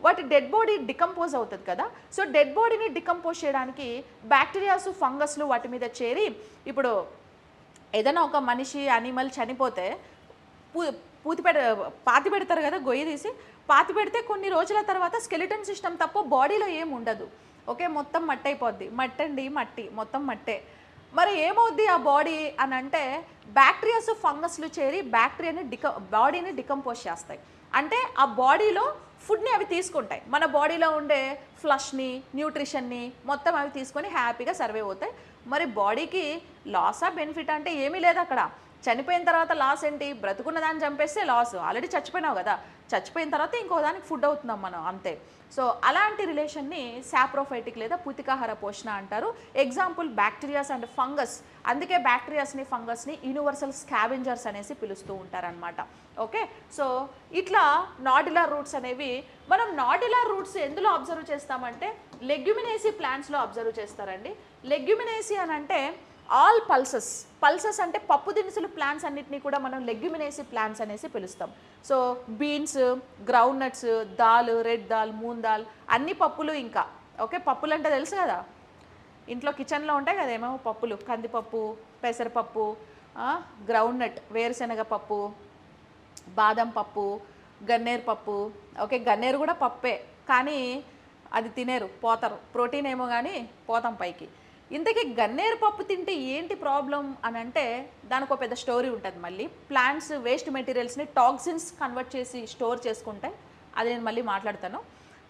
వాటి డెడ్ బాడీ డికంపోజ్ అవుతుంది కదా. సో డెడ్ బాడీని డికంపోజ్ చేయడానికి బ్యాక్టీరియాస్, ఫంగస్లు వాటి మీద చేరి, ఇప్పుడు ఏదైనా ఒక మనిషి అనిమల్ చనిపోతే పాతి పెడతారు కదా, గొయ్యి తీసి పాతి పెడితే కొన్ని రోజుల తర్వాత స్కెలిటన్ సిస్టమ్ తప్ప బాడీలో ఏం ఉండదు. ఓకే, మొత్తం మట్టి అయిపోద్ది. మట్టి మొత్తం మట్టే. మరి ఏమవుద్ది ఆ బాడీ అని అంటే బ్యాక్టీరియాస్, ఫంగస్లు చేరి బాడీని డికంపోజ్ చేస్తాయి. అంటే ఆ బాడీలో ఫుడ్ని అవి తీసుకుంటాయి. మన బాడీలో ఉండే ఫ్లష్ని, న్యూట్రిషన్ని మొత్తం అవి తీసుకొని హ్యాపీగా సర్వైవ్ అవుతాయి. మరి బాడీకి లాసా బెనిఫిట్ అంటే ఏమీ లేదు అక్కడ. చనిపోయిన తర్వాత లాస్ ఏంటి? బ్రతుకున్న దాన్ని చంపేస్తే లాస్, ఆల్రెడీ చచ్చిపోయినావు కదా, చచ్చిపోయిన తర్వాత ఇంకో దానికి ఫుడ్ అవుతున్నాం మనం, అంతే. సో అలాంటి రిలేషన్ని సాప్రోఫైటిక్ లేదా పూతికాహార పోషణ అంటారు. Example bacterias and fungus. అందుకే బ్యాక్టీరియాస్ని, ఫంగస్ని యూనివర్సల్ స్కావెంజర్స్ అనేసి పిలుస్తూ ఉంటారనమాట. ఓకే, సో ఇట్లా నాడ్యులర్ రూట్స్ అనేవి మనం నాడ్యులర్ రూట్స్ ఎందులో అబ్జర్వ్ చేస్తామంటే లెగ్యుమినేసి ప్లాంట్స్లో అబ్జర్వ్ చేస్తారండి. లెగ్యుమినేసి అని అంటే ఆల్ పల్సెస్ అంటే పప్పు దినుసులు ప్లాంట్స్ అన్నిటినీ కూడా మనం లెగ్యుమినేసి ప్లాంట్స్ అనేసి పిలుస్తాం. So beans, ground nuts, dal, red dal, moon dal, అన్ని పప్పులు. ఇంకా ఓకే, పప్పులు అంటే తెలుసు కదా, ఇంట్లో కిచెన్లో ఉంటాయి కదా ఏమేమో పప్పులు, కందిపప్పు, పెసరపప్పు, గ్రౌండ్ నట్, వేరుశనగ పప్పు, బాదం పప్పు, గన్నేరు పప్పు. ఓకే, గన్నేరు కూడా పప్పే, కానీ అది తినేరు, పోతారు. ప్రోటీన్ ఏమో కానీ పోతాం పైకి. ఇంతకీ గన్నేరు పప్పు తింటే ఏంటి ప్రాబ్లం అని అంటే దానికి ఒక పెద్ద స్టోరీ ఉంటుంది. మళ్ళీ ప్లాంట్స్ వేస్ట్ మెటీరియల్స్ని టాక్సిన్స్ కన్వర్ట్ చేసి స్టోర్ చేసుకుంటాయి, అది నేను మళ్ళీ మాట్లాడతాను.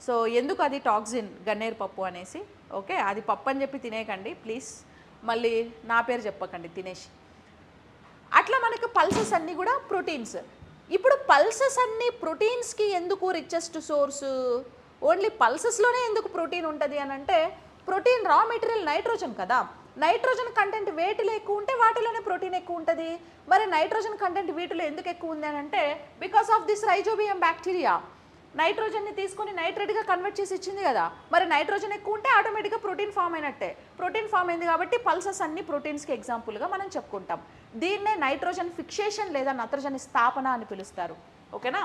సో ఎందుకు అది టాక్సిన్ గన్నేరు పప్పు అనేసి. ఓకే, అది పప్పు అని చెప్పి తినేయకండి ప్లీజ్, మళ్ళీ నా పేరు చెప్పకండి తినేసి. అట్లా మనకు పల్సెస్ అన్నీ కూడా ప్రోటీన్స్. ఇప్పుడు పల్సెస్ అన్నీ ప్రోటీన్స్కి ఎందుకు రిచెస్ట్ సోర్సు? ఓన్లీ పల్సెస్లోనే ఎందుకు ప్రోటీన్ ఉంటుంది అని అంటే ప్రోటీన్ రా మెటీరియల్ నైట్రోజన్ కదా. నైట్రోజన్ కంటెంట్ వేటిలో ఎక్కువ ఉంటే వాటిలోనే ప్రోటీన్ ఎక్కువ ఉంటుంది. మరి నైట్రోజన్ కంటెంట్ వీటిలో ఎందుకు ఎక్కువ ఉంది అని అంటే because of this rhizobium bacteria నైట్రోజన్ని తీసుకొని నైట్రేట్గా కన్వర్ట్ చేసి ఇచ్చింది కదా. మరి నైట్రోజన్ ఎక్కువ ఉంటే ఆటోమేటిక్గా ప్రోటీన్ ఫామ్ అయినట్టే. ప్రోటీన్ ఫామ్ అయింది కాబట్టి పల్సెస్ అన్ని ప్రోటీన్స్కి ఎగ్జాంపుల్గా మనం చెప్పుకుంటాం. దీన్నే నైట్రోజన్ ఫిక్సేషన్ లేదా నత్రజని స్థాపన అని పిలుస్తారు. ఓకేనా,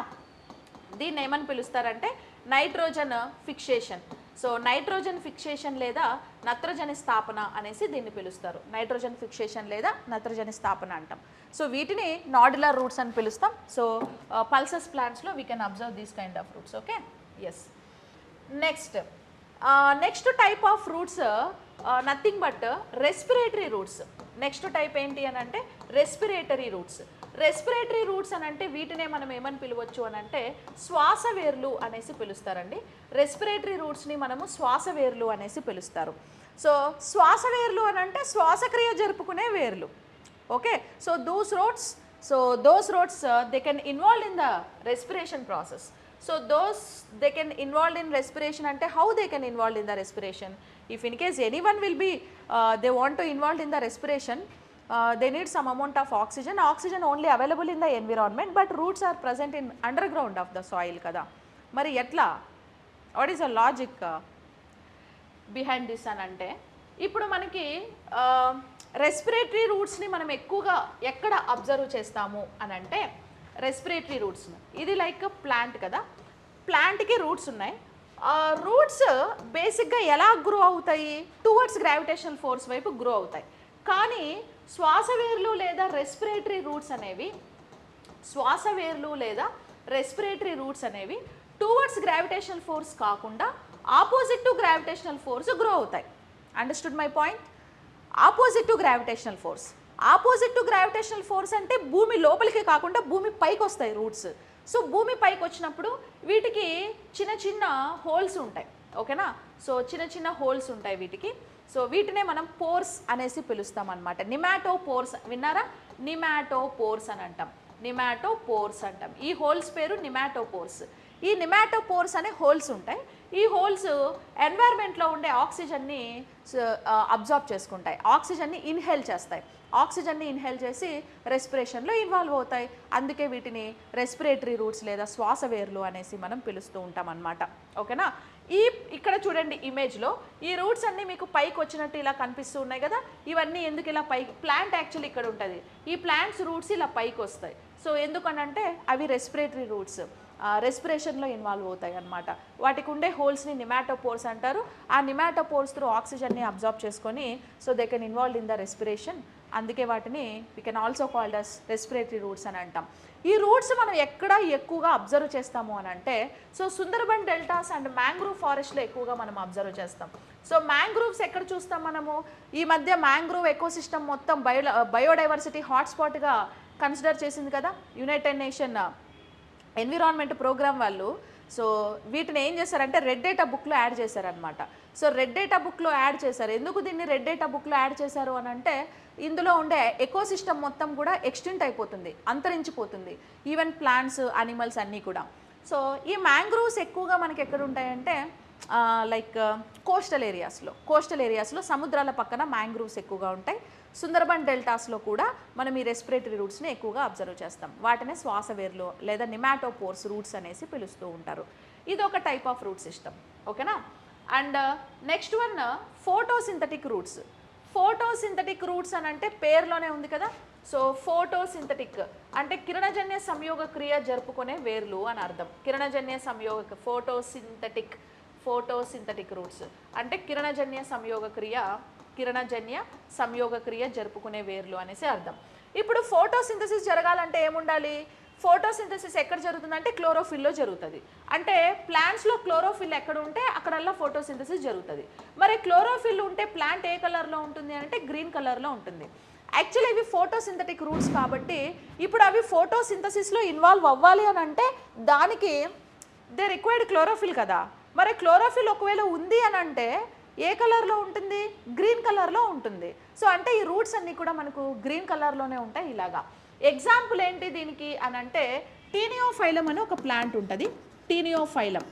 దీన్ని ఏమని పిలుస్తారంటే nitrogen fixation. So nitrogen fixation లేదా నత్రజని స్థాపన అనేసి దీన్ని పిలుస్తారు. నైట్రోజన్ ఫిక్సేషన్ లేదా నత్రజని స్థాపన అంటాం. సో వీటిని నాడ్యులర్ రూట్స్ అని పిలుస్తాం. సో పల్సెస్ ప్లాంట్స్లో we can observe these kind of roots. Okay, yes. Next next type of roots nothing but respiratory roots. Next type ఏంటి అని అంటే రెస్పిరేటరీ రూట్స్. రెస్పిరేటరీ రూట్స్ అని అంటే వీటినే మనం ఏమని పిలవచ్చు అని అంటే శ్వాస వేర్లు అనేసి పిలుస్తారండి. రెస్పిరేటరీ రూట్స్ని మనము శ్వాస వేర్లు అనేసి పిలుస్తారు. సో శ్వాస వేర్లు అని అంటే శ్వాసక్రియ జరుపుకునే వేర్లు. Okay, so those roads they can involved in the respiration process. So those they can involved in respiration ante how they can involved in the respiration. If in case anyone will be they want to involved in the respiration, they need some amount of oxygen only available in the environment, but roots are present in underground of the soil kada. Mari etla, what is the logic behind this అని అంటే ఇప్పుడు మనకి respiratory రూట్స్ని మనం ఎక్కువగా ఎక్కడ observe చేస్తాము అని అంటే రెస్పిరేటరీ రూట్స్ని, ఇది లైక్ ప్లాంట్ కదా, ప్లాంట్కి రూట్స్ ఉన్నాయి. రూట్స్ బేసిక్గా ఎలా గ్రో అవుతాయి, టువర్డ్స్ గ్రావిటేషనల్ ఫోర్స్ వైపు గ్రో అవుతాయి. కానీ శ్వాసవేర్లు లేదా రెస్పిరేటరీ రూట్స్ అనేవి టువర్డ్స్ గ్రావిటేషనల్ ఫోర్స్ కాకుండా opposite to gravitational force grow అవుతాయి. Understood my point? Opposite to gravitational force అంటే భూమి లోపలికి కాకుండా భూమి పైకి వస్తాయి రూట్స్. సో భూమి పైకి వచ్చినప్పుడు వీటికి చిన్న చిన్న హోల్స్ ఉంటాయి. ఓకేనా, సో చిన్న చిన్న హోల్స్ ఉంటాయి వీటికి. సో వీటినే మనం పోర్స్ అనేసి పిలుస్తాం అనమాట. నిమాటోపోర్స్ విన్నారా? నిమాటోపోర్స్ అని అంటాం. ఈ హోల్స్ పేరు నిమాటోపోర్స్. ఈ నిమాటోపోర్స్ అనే హోల్స్ ఉంటాయి. ఈ హోల్స్ ఎన్వైర్న్మెంట్లో ఉండే ఆక్సిజన్ని అబ్జార్బ్ చేసుకుంటాయి, ఆక్సిజన్ని ఇన్హేల్ చేసి రెస్పిరేషన్లో ఇన్వాల్వ్ అవుతాయి. అందుకే వీటిని రెస్పిరేటరీ రూట్స్ లేదా శ్వాసవేర్లు అనేసి మనం పిలుస్తూ ఉంటాం అన్నమాట. ఓకేనా, ఇక్కడ చూడండి ఇమేజ్లో ఈ రూట్స్ అన్నీ మీకు పైకి వచ్చినట్టు ఇలా కనిపిస్తూ ఉన్నాయి కదా. ఇవన్నీ ఎందుకు ఇలా పైకి, ప్లాంట్ యాక్చువల్లీ ఇక్కడ ఉంటుంది, ఈ ప్లాంట్స్ రూట్స్ ఇలా పైకి వస్తాయి. సో ఎందుకనంటే అవి రెస్పిరేటరీ రూట్స్, రెస్పిరేషన్లో ఇన్వాల్వ్ అవుతాయి అన్నమాట. వాటికి ఉండే హోల్స్ని నిమాటోపోర్స్ అంటారు. ఆ నిమాటోపోర్స్ త్రూ ఆక్సిజన్ని అబ్జార్బ్ చేసుకొని so they can involve in the respiration. అందుకే వాటిని we can also called as respiratory roots అని అంటాం. ఈ రూట్స్ మనం ఎక్కడ ఎక్కువగా అబ్జర్వ్ చేస్తాము అని అంటే so Sundarban deltas and mangrove ఫారెస్ట్లో ఎక్కువగా మనం అబ్జర్వ్ చేస్తాం. సో మ్యాంగ్రూవ్స్ ఎక్కడ చూస్తాం మనము? ఈ మధ్య మ్యాంగ్రూవ్ ఎకోసిస్టమ్ మొత్తం బయోడైవర్సిటీ హాట్స్పాట్గా కన్సిడర్ చేసింది కదా యునైటెడ్ నేషన్ ఎన్విరాన్మెంట్ ప్రోగ్రామ్ వాళ్ళు. సో వీటిని ఏం చేశారంటే రెడ్ డేటా బుక్లో యాడ్ చేశారనమాట. సో రెడ్ డేటా బుక్లో యాడ్ చేశారు. ఎందుకు దీన్ని రెడ్ డేటా బుక్లో యాడ్ చేశారు అని అంటే ఇందులో ఉండే ఎకోసిస్టమ్ మొత్తం కూడా ఎక్స్టెంట్ అయిపోతుంది, అంతరించిపోతుంది, ఈవెన్ ప్లాంట్స్, అనిమల్స్ అన్నీ కూడా. సో ఈ మ్యాంగ్రూవ్స్ ఎక్కువగా మనకి ఎక్కడ ఉంటాయంటే లైక్ కోస్టల్ ఏరియాస్లో సముద్రాల పక్కన మ్యాంగ్రూవ్స్ ఎక్కువగా ఉంటాయి. సుందర్బన్ డెల్టాస్లో కూడా మనం ఈ రెస్పిరేటరీ రూట్స్ని ఎక్కువగా అబ్జర్వ్ చేస్తాం. వాటినే శ్వాసవేర్లు లేదా నిమాటోపోర్స్ రూట్స్ అనేసి పిలుస్తూ ఉంటారు. ఇది ఒక టైప్ ఆఫ్ రూట్ సిస్టమ్. ఓకేనా, and next one photosynthetic roots. Photosynthetic roots అని అంటే పేరులోనే ఉంది కదా. సో ఫోటోసింథటిక్ అంటే కిరణజన్య సంయోగ క్రియ జరుపుకునే వేర్లు అని అర్థం. ఫోటోసింథటిక్ రూట్స్ అంటే కిరణజన్య సంయోగ క్రియ జరుపుకునే వేర్లు అనేసి అర్థం. ఇప్పుడు ఫోటోసింథసిస్ జరగాలంటే ఏముండాలి? ఫోటోసింథసిస్ ఎక్కడ జరుగుతుందంటే క్లోరోఫిల్లో జరుగుతుంది. అంటే ప్లాంట్స్లో క్లోరోఫిల్ ఎక్కడ ఉంటే అక్కడల్లా ఫోటోసింథసిస్ జరుగుతుంది. మరి క్లోరోఫిల్ ఉంటే ప్లాంట్ ఏ కలర్లో ఉంటుంది అంటే గ్రీన్ కలర్లో ఉంటుంది. యాక్చువల్లీ ఇవి ఫోటోసింథటిక్ రూట్స్ కాబట్టి ఇప్పుడు అవి ఫోటోసింథసిస్లో ఇన్వాల్వ్ అవ్వాలి అని అంటే దానికి దే రిక్వైర్డ్ క్లోరోఫిల్ కదా. మరి క్లోరోఫిల్ ఒకవేళ ఉంది అని అంటే ఏ కలర్లో ఉంటుంది? గ్రీన్ కలర్లో ఉంటుంది. సో అంటే ఈ రూట్స్ అన్నీ కూడా మనకు గ్రీన్ కలర్లోనే ఉంటాయి ఇలాగా. ఎగ్జాంపుల్ ఏంటి దీనికి అని అంటే టీనియోఫైలం అని ఒక ప్లాంట్ ఉంటుంది. టీనియోఫిలం.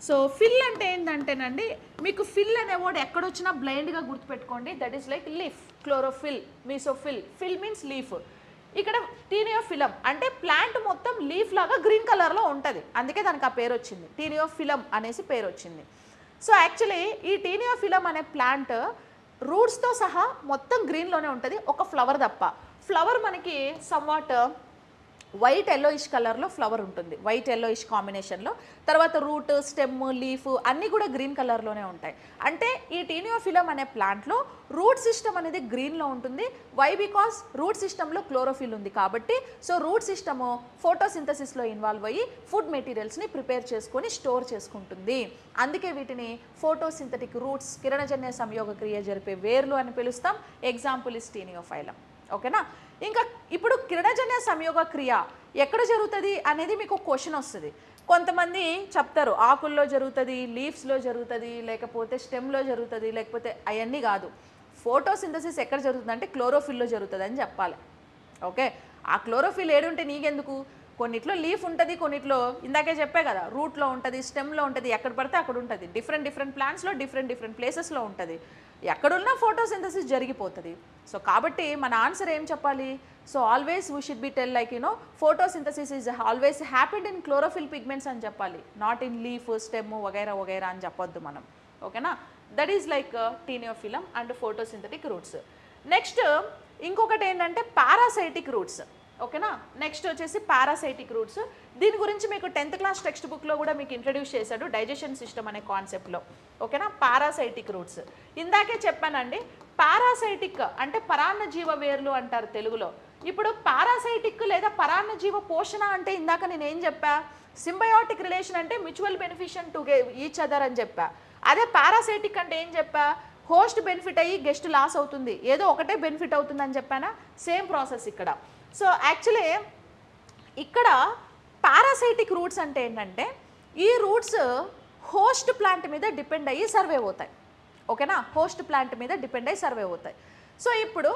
సో ఫిల్ అంటే ఏంటంటేనండి మీకు ఫిల్ అనే వర్డ్ ఎక్కడొచ్చినా బ్లైండ్గా గుర్తుపెట్టుకోండి. That is like leaf, chlorophyll, mesophyll. Fill means leaf. ఇక్కడ టీనియోఫిలం అంటే ప్లాంట్ మొత్తం లీఫ్ లాగా గ్రీన్ కలర్లో ఉంటుంది, అందుకే దానికి ఆ పేరు వచ్చింది, టీనియోఫిలం అనేసి పేరు వచ్చింది. సో యాక్చువల్లీ ఈ టీనియోఫిలం అనే ప్లాంట్ రూట్స్తో సహా మొత్తం గ్రీన్లోనే ఉంటుంది, ఒక ఫ్లవర్ తప్ప. ఫ్లవర్ మనకి సమ్వాట్ వైట్ ఎల్లోయిష్ కలర్లో ఫ్లవర్ ఉంటుంది, వైట్ ఎల్లోయిష్ కాంబినేషన్లో. తర్వాత రూట్, స్టెమ్, లీఫ్ అన్నీ కూడా గ్రీన్ కలర్లోనే ఉంటాయి. అంటే ఈ టీనియోఫిలం అనే ప్లాంట్లో రూట్ సిస్టమ్ అనేది గ్రీన్లో ఉంటుంది. వై? బికాస్ రూట్ సిస్టంలో క్లోరోఫిల్ ఉంది కాబట్టి. సో రూట్ సిస్టము ఫోటోసింథసిస్లో ఇన్వాల్వ్ అయ్యి ఫుడ్ మెటీరియల్స్ని ప్రిపేర్ చేసుకొని స్టోర్ చేసుకుంటుంది. అందుకే వీటిని ఫోటోసింథటిక్ రూట్స్, కిరణజన్య సంయోగ క్రియ జరిపే వేర్లు అని పిలుస్తాం. Example is taeniophyllum. ఓకేనా? ఇంకా ఇప్పుడు కిరణజన్య సంయోగ క్రియ ఎక్కడ జరుగుతుంది అనేది మీకు క్వశ్చన్ వస్తుంది. కొంతమంది చెప్తారు ఆకుల్లో జరుగుతుంది, లీవ్స్లో జరుగుతుంది, లేకపోతే స్టెమ్లో జరుగుతుంది, లేకపోతే అవన్నీ కాదు. ఫోటోసింథసిస్ ఎక్కడ జరుగుతుంది అంటే క్లోరోఫిల్లో జరుగుతుంది అని చెప్పాలి. ఓకే, ఆ క్లోరోఫిల్ ఏడుంటే నీకెందుకు? కొన్నిట్లో లీఫ్ ఉంటుంది, కొన్నిట్లో ఇందాకే చెప్పే కదా రూట్లో ఉంటుంది, స్టెమ్లో ఉంటుంది, ఎక్కడ పడితే అక్కడ ఉంటుంది. డిఫరెంట్ ప్లాంట్స్లో డిఫరెంట్ ప్లేసెస్లో ఉంటుంది. ఎక్కడున్నా ఫోటోసింథసిస్ జరిగిపోతుంది. సో కాబట్టి మన ఆన్సర్ ఏం చెప్పాలి? So always we should be tell like photosynthesis is always happened in chlorophyll pigments అని చెప్పాలి, నాట్ ఇన్ లీఫ్, స్టెమ్ వగైరా అని చెప్పొద్దు మనం. ఓకేనా? That is like taeniophyllum and photosynthetic roots. Next ఇంకొకటి ఏంటంటే పారాసైటిక్ రూట్స్. ఓకేనా? నెక్స్ట్ వచ్చేసి పారాసైటిక్ రూట్స్. దీని గురించి మీకు 10th క్లాస్ టెక్స్ట్ బుక్లో కూడా మీకు ఇంట్రడ్యూస్ చేశాడు, డైజెషన్ సిస్టమ్ అనే కాన్సెప్ట్లో. ఓకేనా? పారాసైటిక్ రూట్స్ ఇందాకే చెప్పానండి. పారాసైటిక్ అంటే పరాన్నజీవ వేర్లు అంటారు తెలుగులో. ఇప్పుడు పారాసైటిక్ లేదా పరాన్నజీవ పోషణ అంటే ఇందాక నేను ఏం చెప్పా? సింబయోటిక్ రిలేషన్ అంటే mutual benefition to each other అని చెప్పా. అదే పారాసైటిక్ అంటే ఏం చెప్పా? హోస్ట్ బెనిఫిట్ అయ్యి గెస్ట్ లాస్ అవుతుంది, ఏదో ఒకటే బెనిఫిట్ అవుతుంది అని చెప్పానా? సేమ్ ప్రాసెస్ ఇక్కడ. సో యాక్చువల్లీ ఇక్కడ పారాసైటిక్ రూట్స్ అంటే ఏంటంటే ఈ రూట్స్ హోస్ట్ ప్లాంట్ మీద డిపెండ్ అయ్యి సర్వే అవుతాయి. ఓకేనా? హోస్ట్ ప్లాంట్ మీద డిపెండ్ అయ్యి సర్వే అవుతాయి. సో ఇప్పుడు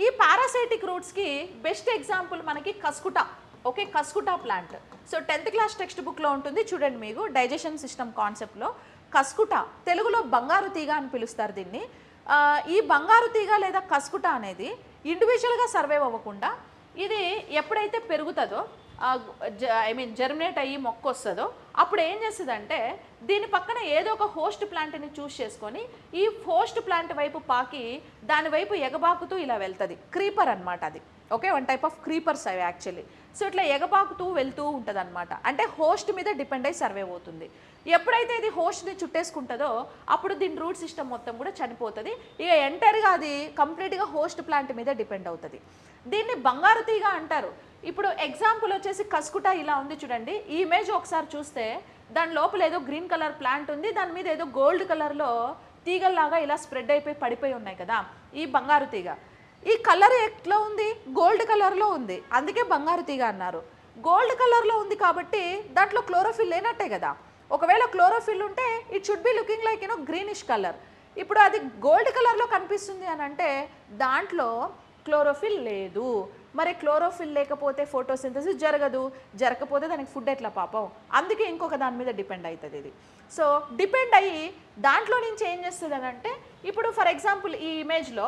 ఈ పారాసైటిక్ రూట్స్కి బెస్ట్ ఎగ్జాంపుల్ మనకి cuscuta. Okay, cuscuta plant. So 10th class text బుక్లో ఉంటుంది చూడండి, మీకు డైజెషన్ సిస్టమ్ కాన్సెప్ట్లో కస్కుటా, తెలుగులో బంగారు తీగ అని పిలుస్తారు దీన్ని. ఈ బంగారు తీగ లేదా కస్కుటా అనేది ఇండివిజువల్గా సర్వే అవ్వకుండా ఇది ఎప్పుడైతే పెరుగుతుందో జర్మినేట్ అయ్యి మొక్క వస్తుందో అప్పుడు ఏం చేస్తుందంటే దీని పక్కన ఏదో ఒక హోస్ట్ ప్లాంట్ని చూస్ చేసుకొని ఈ హోస్ట్ ప్లాంట్ వైపు పాకి దాని వైపు ఎగబాకుతూ ఇలా వెళ్తుంది. క్రీపర్ అనమాట అది. Okay, one type of creepers అవి యాక్చువల్లీ. సో ఇట్లా ఎగబాకుతూ వెళ్తూ ఉంటుంది అనమాట. అంటే హోస్ట్ మీద డిపెండ్ అయ్యి సర్వే అవుతుంది. ఎప్పుడైతే ఇది హోస్ట్ని చుట్టేసుకుంటుందో అప్పుడు దీని రూట్ సిస్టమ్ మొత్తం కూడా చనిపోతుంది. ఇక ఎంటర్గా అది కంప్లీట్గా హోస్ట్ ప్లాంట్ మీద డిపెండ్ అవుతుంది. దీన్ని బంగారు తీగ అంటారు. ఇప్పుడు ఎగ్జాంపుల్ వచ్చేసి కస్కుటా ఇలా ఉంది చూడండి. ఈ ఇమేజ్ ఒకసారి చూస్తే దాని లోపల ఏదో గ్రీన్ కలర్ ప్లాంట్ ఉంది, దాని మీద ఏదో గోల్డ్ కలర్లో తీగల్లాగా ఇలా స్ప్రెడ్ అయిపోయి పడిపోయి ఉన్నాయి కదా, ఈ బంగారు తీగ. ఈ కలర్ ఎట్లా ఉంది? గోల్డ్ కలర్లో ఉంది, అందుకే బంగారు తీగ అన్నారు. గోల్డ్ కలర్లో ఉంది కాబట్టి దాంట్లో క్లోరోఫిల్ లేనట్టే కదా. ఒకవేళ క్లోరోఫిల్ ఉంటే it should be looking like greenish colour. ఇప్పుడు అది గోల్డ్ కలర్లో కనిపిస్తుంది అని అంటే దాంట్లో క్లోరోఫిల్ లేదు. మరి క్లోరోఫిల్ లేకపోతే ఫోటోసింథసిస్ జరగకపోతే దానికి ఫుడ్ ఎట్లా పాపం? అందుకే ఇంకొక దాని మీద డిపెండ్ అవుతుంది ఇది. సో డిపెండ్ అయ్యి దాంట్లో నుంచి ఏం చేస్తుంది అని అంటే ఇప్పుడు ఫర్ ఎగ్జాంపుల్ ఈ ఇమేజ్లో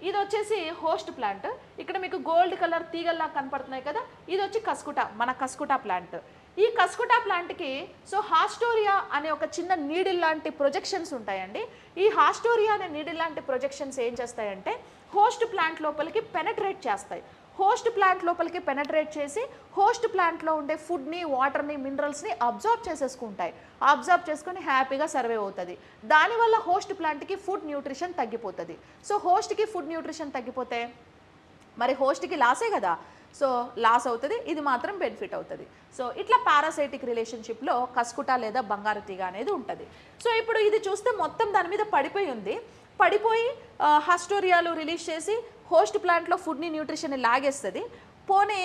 ఇది వచ్చేసి హోస్ట్ ప్లాంట్, ఇక్కడ మీకు గోల్డ్ కలర్ తీగల్లా కనపడుతున్నాయి కదా, ఇది వచ్చి కస్కుటా, మన కస్కుటా ప్లాంట్. ఈ కస్కుటా ప్లాంట్కి సో హాస్టోరియా అనే ఒక చిన్న నీడిల్ లాంటి ప్రొజెక్షన్స్ ఉంటాయండి. ఈ హాస్టోరియా అనే నీడిల్ లాంటి ప్రొజెక్షన్స్ ఏం చేస్తాయంటే హోస్ట్ ప్లాంట్ లోపలికి పెనట్రేట్ చేస్తాయి. హోస్ట్ ప్లాంట్ లోపలికి పెనట్రేట్ చేసి హోస్ట్ ప్లాంట్లో ఉండే ఫుడ్ని, వాటర్ని, మినరల్స్ని అబ్జార్బ్ చేసేసుకుంటాయి. అబ్జార్బ్ చేసుకొని హ్యాపీగా సర్వే అవుతుంది. దానివల్ల హోస్ట్ ప్లాంట్కి ఫుడ్ న్యూట్రిషన్ తగ్గిపోతుంది. సో హోస్ట్కి ఫుడ్ న్యూట్రిషన్ తగ్గిపోతే మరి హోస్ట్కి లాసే కదా. సో లాస్ అవుతుంది, ఇది మాత్రం బెనిఫిట్ అవుతుంది. సో ఇట్లా పారాసైటిక్ రిలేషన్షిప్లో కస్కుటా లేదా బంగారు తీగ అనేది ఉంటుంది. సో ఇప్పుడు ఇది చూస్తే మొత్తం దాని మీద పడిపోయి ఉంది. పడిపోయి హాస్టోరియాలు రిలీజ్ చేసి హోస్ట్ ప్లాంట్లో ఫుడ్ని, న్యూట్రిషన్ని లాగేస్తుంది. పోనీ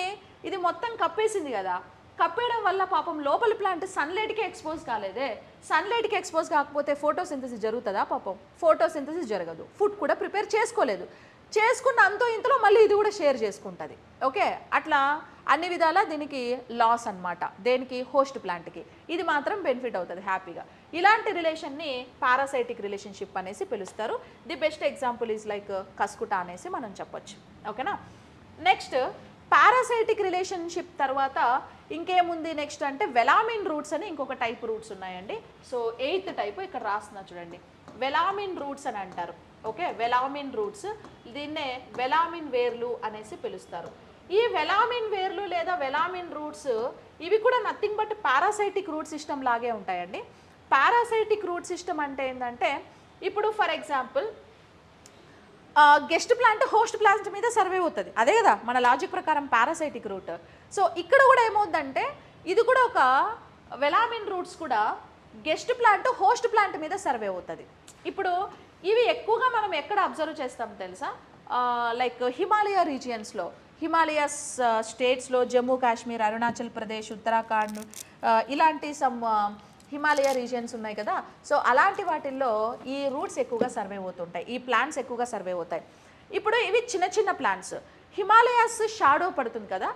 ఇది మొత్తం కప్పేసింది కదా, కప్పేయడం వల్ల పాపం లోపల ప్లాంట్ సన్లైట్కి ఎక్స్పోజ్ కాలేదే. సన్లైట్కి ఎక్స్పోజ్ కాకపోతే ఫోటోసింథసిస్ జరుగుతుందా? పాపం ఫోటోసింథసిస్ జరగదు. ఫుడ్ కూడా ప్రిపేర్ చేసుకోలేదు. చేసుకున్న అంతో ఇంతలో మళ్ళీ ఇది కూడా షేర్ చేసుకుంటుంది. ఓకే, అట్లా అన్ని విధాలా దీనికి లాస్ అన్నమాట. దేనికి? హోస్ట్ ప్లాంట్కి. ఇది మాత్రం బెనిఫిట్ అవుతుంది హ్యాపీగా. ఇలాంటి రిలేషన్ని పారాసైటిక్ రిలేషన్షిప్ అనేసి పిలుస్తారు. The best example is like cuscuta అనేసి మనం చెప్పొచ్చు. ఓకేనా? నెక్స్ట్ పారాసైటిక్ రిలేషన్షిప్ తర్వాత ఇంకేముంది నెక్స్ట్ అంటే వెలామిన్ రూట్స్ అని ఇంకొక టైప్ రూట్స్ ఉన్నాయండి. సో 8th టైపు ఇక్కడ రాస్తున్నా చూడండి, వెలామిన్ రూట్స్ అని అంటారు. ఓకే, వెలామిన్ రూట్స్, దీన్నే వెలామిన్ వేర్లు అనేసి పిలుస్తారు. ఈ వెలామిన్ వేర్లు లేదా వెలామిన్ రూట్స్ ఇవి కూడా nothing but parasitic root system లాగే ఉంటాయండి. పారాసైటిక్ రూట్ సిస్టమ్ అంటే ఏంటంటే ఇప్పుడు for example guest plant host plant మీద సర్వే అవుతుంది, అదే కదా మన లాజిక్ ప్రకారం పారాసైటిక్ రూట్. సో ఇక్కడ కూడా ఏమవుతుందంటే ఇది కూడా ఒక వెలామిన్ రూట్స్ కూడా గెస్ట్ ప్లాంట్ హోస్ట్ ప్లాంట్ మీద సర్వే అవుతుంది. ఇప్పుడు ఇవి ఎక్కువగా మనం ఎక్కడ అబ్జర్వ్ చేస్తాం తెలుసా, లైక్ హిమాలయ రీజియన్స్లో, హిమాలయస్ స్టేట్స్లో, జమ్మూ కాశ్మీర్, అరుణాచల్ ప్రదేశ్, ఉత్తరాఖండ్, ఇలాంటి సమ్ హిమాలయ రీజియన్స్ ఉన్నాయి కదా. సో అలాంటి వాటిల్లో ఈ రూట్స్ ఎక్కువగా సర్వే అవుతుంటాయి, ఈ ప్లాంట్స్ ఎక్కువగా సర్వే అవుతాయి. ఇప్పుడు ఇవి చిన్న చిన్న ప్లాంట్స్, హిమాలయాస్ షాడో పడుతుంది కదా,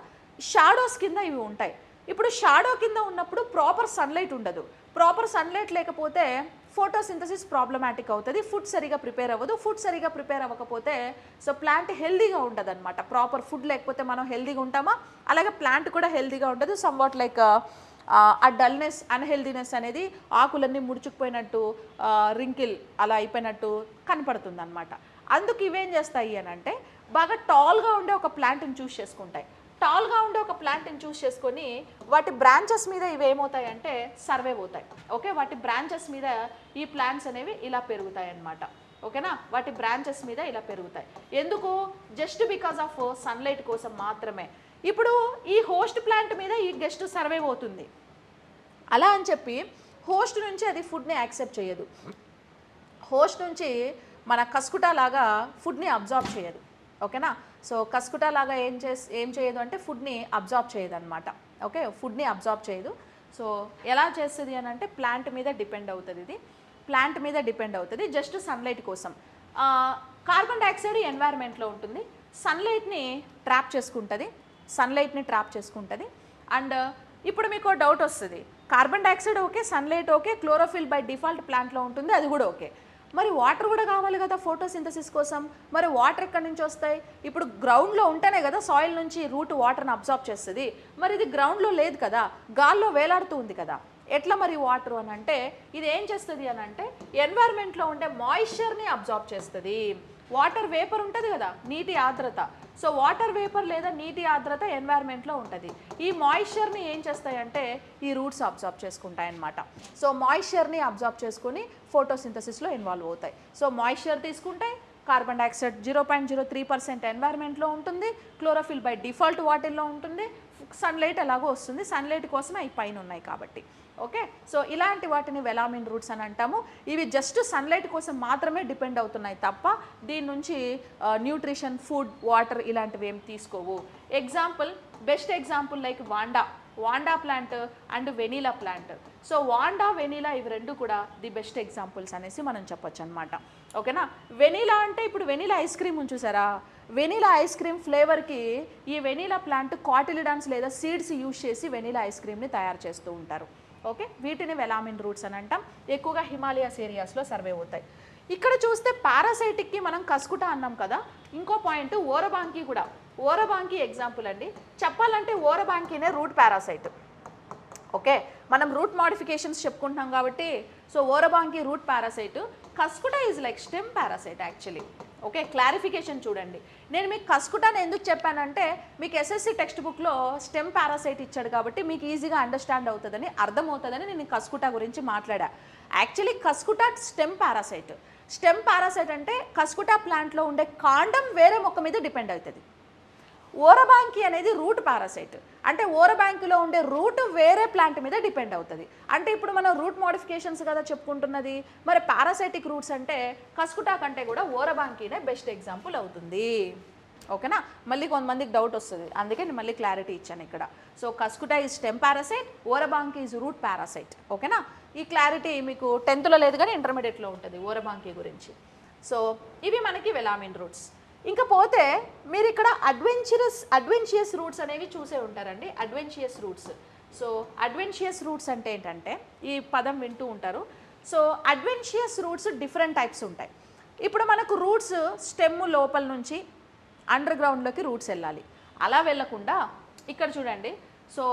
షాడోస్ కింద ఇవి ఉంటాయి. ఇప్పుడు షాడో కింద ఉన్నప్పుడు ప్రాపర్ సన్లైట్ ఉండదు, ప్రాపర్ సన్లైట్ లేకపోతే ఫోటోసింథసిస్ ప్రాబ్లమాటిక్ అవుతుంది, ఫుడ్ సరిగా ప్రిపేర్ అవ్వదు, ఫుడ్ సరిగా ప్రిపేర్ అవ్వకపోతే సో ప్లాంట్ హెల్దీగా ఉంటుంది అనమాట. ప్రాపర్ ఫుడ్ లేకపోతే మనం హెల్దీగా ఉంటామా, అలాగే ప్లాంట్ కూడా హెల్దీగా ఉండదు. సమ్వాట్ లైక్ ఆ డల్నెస్, అన్హెల్దీనెస్ అనేది ఆకులన్నీ ముడుచుకుపోయినట్టు, రింకిల్ అలా అయిపోయినట్టు కనపడుతుంది అనమాట. అందుకు ఇవేం చేస్తాయి అని అంటే బాగా టాల్గా ఉండే ఒక ప్లాంట్ని చూస్ చేసుకుంటాయి. టాల్గా ఉండే ఒక ప్లాంట్ని చూస్ చేసుకొని వాటి బ్రాంచెస్ మీద ఇవి ఏమవుతాయి అంటే సర్వే అవుతాయి. ఓకే, వాటి బ్రాంచెస్ మీద ఈ ప్లాంట్స్ అనేవి ఇలా పెరుగుతాయి అన్నమాట. ఓకేనా, వాటి బ్రాంచెస్ మీద ఇలా పెరుగుతాయి. ఎందుకు? జస్ట్ బికాస్ ఆఫ్ సన్లైట్ కోసం మాత్రమే. ఇప్పుడు ఈ హోస్ట్ ప్లాంట్ మీద ఈ గెస్ట్ సర్వే అవుతుంది, అలా అని చెప్పి హోస్ట్ నుంచి అది ఫుడ్ని యాక్సెప్ట్ చేయదు, హోస్ట్ నుంచి మన కస్కుటా లాగా ఫుడ్ని అబ్జార్బ్ చేయదు. ఓకేనా, సో కస్కుటా లాగా ఏం చేయదు అంటే ఫుడ్ని అబ్జార్బ్ చేయదు అనమాట. ఓకే, ఫుడ్ని అబ్జార్బ్ చేయదు. సో ఎలా చేస్తుంది అని అంటే ప్లాంట్ మీద డిపెండ్ అవుతుంది, ఇది ప్లాంట్ మీద డిపెండ్ అవుతుంది జస్ట్ సన్లైట్ కోసం. కార్బన్ డైఆక్సైడ్ ఎన్వైర్న్మెంట్లో ఉంటుంది, సన్లైట్ని ట్రాప్ చేసుకుంటుంది. అండ్ ఇప్పుడు మీకు డౌట్ వస్తుంది, carbon dioxide okay, sunlight okay, chlorophyll by default ప్లాంట్లో ఉంటుంది, అది కూడా ఓకే. మరి వాటర్ కూడా కావాలి కదా ఫోటోసింథసిస్ కోసం. మరి వాటర్ ఎక్కడి నుంచి వస్తాయి? ఇప్పుడు గ్రౌండ్లో ఉంటేనే కదా సాయిల్ నుంచి రూట్ వాటర్ని అబ్జార్బ్ చేస్తుంది. మరి ఇది గ్రౌండ్లో లేదు కదా, గాల్లో వేలాడుతూ ఉంది కదా, ఎట్లా మరి వాటర్ అని అంటే ఇది ఏం చేస్తుంది అని అంటే ఎన్వైర్న్మెంట్లో ఉండే మాయిశ్చర్ని అబ్జార్బ్ చేస్తుంది. వాటర్ వేపర్ ఉంటుంది కదా, నీటి ఆర్ద్రత. సో వాటర్ వేపర్ లేదా నీటి ఆర్ద్రత ఎన్వైర్న్మెంట్లో ఉంటుంది. ఈ మాయిశ్చర్ని ఏం చేస్తాయంటే ఈ రూట్స్ అబ్జార్బ్ చేసుకుంటాయి అన్నమాట. సో మాయిశ్చర్ని అబ్జార్బ్ చేసుకుని ఫోటోసింథసిస్లో ఇన్వాల్వ్ అవుతాయి. సో మాయిశ్చర్ తీసుకుంటే కార్బన్ డైఆక్సైడ్ 0.03% ఎన్వైర్న్మెంట్లో ఉంటుంది, క్లోరోఫిల్ బై డిఫాల్ట్ వాటిల్లో ఉంటుంది, సన్లైట్ ఎలాగో వస్తుంది, సన్లైట్ కోసమే ఈ పైన ఉన్నాయి కాబట్టి. ఓకే, సో ఇలాంటి వాటిని వెలామిన్ రూట్స్ అని అంటాము. ఇవి జస్ట్ సన్లైట్ కోసం మాత్రమే డిపెండ్ అవుతున్నాయి తప్ప దీని నుంచి న్యూట్రిషన్, ఫుడ్, వాటర్ ఇలాంటివి ఏం తీసుకోవు. Example, best example like Wanda plant and vanilla plant. So Wanda, vanilla ఇవి రెండు కూడా ది బెస్ట్ ఎగ్జాంపుల్స్ అనేసి మనం చెప్పొచ్చు అనమాట. ఓకేనా, వెనీలా అంటే ఇప్పుడు వెనీలా ఐస్ క్రీమ్ చూసారా, వెనీలా ఐస్ క్రీమ్ ఫ్లేవర్కి ఈ వెనీలా ప్లాంట్ కాటిలిడాన్స్ లేదా సీడ్స్ యూజ్ చేసి వెనీలా ఐస్ క్రీమ్ని తయారు చేస్తూ ఉంటారు. ఓకే, వీటిని వెలామిన్ రూట్స్ అని అంటాం. ఎక్కువగా హిమాలయస్ ఏరియాస్లో సర్వే అవుతాయి. ఇక్కడ చూస్తే పారాసైటిక్కి మనం కస్కుటా అన్నాం కదా, ఇంకో పాయింట్ ఓరబాంకి కూడా. ఓరబాంకి ఎగ్జాంపుల్ అండి, చెప్పాలంటే ఓరబాంకినే రూట్ పారాసైట్. ఓకే, మనం రూట్ మోడిఫికేషన్స్ చెప్పుకుంటున్నాం కాబట్టి so orobanche root parasite, cuscuta is like stem parasite actually. Okay, clarification చూడండి, నేను మీకు కస్కుటాని ఎందుకు చెప్పానంటే మీకు ఎస్ఎస్సి టెక్స్ట్ బుక్లో స్టెమ్ పారాసైట్ ఇచ్చాడు కాబట్టి మీకు ఈజీగా అండర్స్టాండ్ అవుతుందని, అర్థమవుతుందని నేను కస్కుటా గురించి మాట్లాడా. Actually cuscuta stem parasite. Stem parasite అంటే కస్కుటా ప్లాంట్లో ఉండే కాండం వేరే మొక్క మీద డిపెండ్ అవుతుంది. ఓరబాంకి అనేది రూట్ పారాసైట్, అంటే ఓరబాంకిలో ఉండే రూట్ వేరే ప్లాంట్ మీద డిపెండ్ అవుతుంది. అంటే ఇప్పుడు మనం రూట్ మోడిఫికేషన్స్ కదా చెప్పుకుంటున్నది, మరి పారాసైటిక్ రూట్స్ అంటే కస్కుటా కంటే కూడా ఓరబాంకినే బెస్ట్ ఎగ్జాంపుల్ అవుతుంది. ఓకేనా, మళ్ళీ కొంతమందికి డౌట్ వస్తుంది, అందుకే నేను మళ్ళీ క్లారిటీ ఇచ్చాను ఇక్కడ. So cuscuta is stem parasite, orobanche is root parasite. ఓకేనా, ఈ క్లారిటీ మీకు 10th లేదు కానీ ఇంటర్మీడియట్లో ఉంటుంది ఓరబాంకి గురించి. సో ఇవి మనకి వెలామిన్ రూట్స్. ఇంకా పోతే మీరు ఇక్కడ అడ్వెంచియస్ రూట్స్ అనేవి చూసే ఉంటారండి, అడ్వెంచియస్ రూట్స్. సో అడ్వెంచియస్ రూట్స్ అంటే ఏంటంటే ఈ పదం వింటూ ఉంటారు. సో అడ్వెంచియస్ రూట్స్ డిఫరెంట్ టైప్స్ ఉంటాయి. ఇప్పుడు మనకు రూట్స్ స్టెమ్ లోపల నుంచి అండర్ గ్రౌండ్లోకి రూట్స్ వెళ్ళాలి, అలా వెళ్ళకుండా ఇక్కడ చూడండి. సో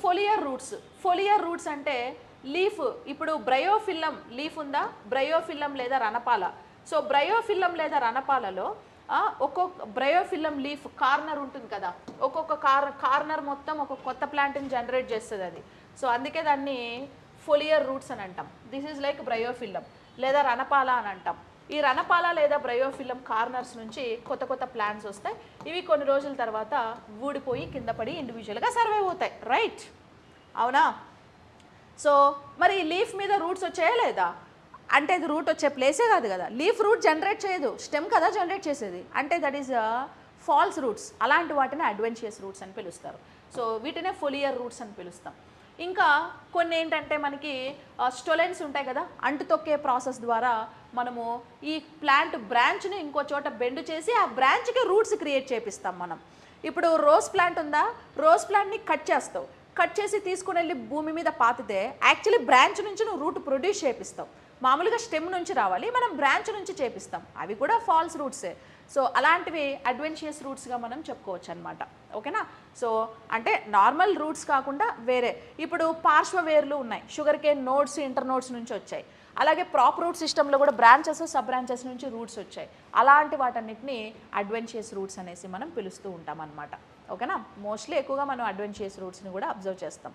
ఫోలియర్ రూట్స్ అంటే లీఫ్, ఇప్పుడు బ్రయోఫిల్లం లీఫ్ ఉందా, బ్రయోఫిల్లం లేదా రణపాల. సో బ్రయోఫిల్లం లేదా రణపాలలో ఒక్కొక్క బ్రయోఫిల్లం లీఫ్ కార్నర్ ఉంటుంది కదా, ఒక్కొక్క కార్నర్ మొత్తం ఒక కొత్త ప్లాంట్ని జనరేట్ చేస్తుంది అది. సో అందుకే దాన్ని ఫోలియర్ రూట్స్ అని అంటాం. దిస్ ఈజ్ లైక్ బ్రయోఫిల్లం లేదా రణపాల అని అంటాం. ఈ రణపాల లేదా బ్రయోఫిల్లం కార్నర్స్ నుంచి కొత్త కొత్త ప్లాంట్స్ వస్తాయి. ఇవి కొన్ని రోజుల తర్వాత ఊడిపోయి కింద పడి ఇండివిజువల్గా సర్వైవ్ అవుతాయి, రైట్? అవునా? సో మరి లీఫ్ మీద రూట్స్ వచ్చాయా లేదా అంటే అది రూట్ వచ్చే ప్లేసే కాదు కదా, లీఫ్ రూట్ జనరేట్ చేయదు, స్టెమ్ కదా జనరేట్ చేసేది, అంటే దట్ ఈస్ ఫాల్స్ రూట్స్. అలాంటి వాటిని అడ్వెంచియస్ రూట్స్ అని పిలుస్తారు. సో వీటినే ఫోలియర్ రూట్స్ అని పిలుస్తాం. ఇంకా కొన్ని ఏంటంటే మనకి స్టొలెన్స్ ఉంటాయి కదా, అంటు తొక్కే ప్రాసెస్ ద్వారా మనము ఈ ప్లాంట్ బ్రాంచ్ని ఇంకో చోట బెండ్ చేసి ఆ బ్రాంచ్కి రూట్స్ క్రియేట్ చేపిస్తాం మనం. ఇప్పుడు రోజ్ ప్లాంట్ ఉందా, రోజ్ ప్లాంట్ని కట్ చేస్తావు, కట్ చేసి తీసుకుని వెళ్ళి భూమి మీద పాతితే యాక్చువల్లీ బ్రాంచ్ నుంచి నువ్వు రూట్ ప్రొడ్యూస్ చేపిస్తావు. మామూలుగా స్టెమ్ నుంచి రావాలి, మనం బ్రాంచ్ నుంచి చేపిస్తాం, అవి కూడా ఫాల్స్ రూట్సే. సో అలాంటివి అడ్వెంచియస్ రూట్స్గా మనం చెప్పుకోవచ్చు అనమాట. ఓకేనా? సో అంటే నార్మల్ రూట్స్ కాకుండా వేరే, ఇప్పుడు పార్శ్వవేర్లు ఉన్నాయి, sugar cane nodes inter nodes నుంచి వచ్చాయి. అలాగే ప్రాప్ రూట్ సిస్టంలో కూడా బ్రాంచెస్ సబ్ బ్రాంచెస్ నుంచి రూట్స్ వచ్చాయి. అలాంటి వాటన్నిటిని అడ్వెంచియస్ రూట్స్ అనేసి మనం పిలుస్తూ ఉంటాం అనమాట. ఓకేనా? మోస్ట్లీ ఎక్కువగా మనం అడ్వెంచియస్ రూట్స్ని కూడా అబ్జర్వ్ చేస్తాం.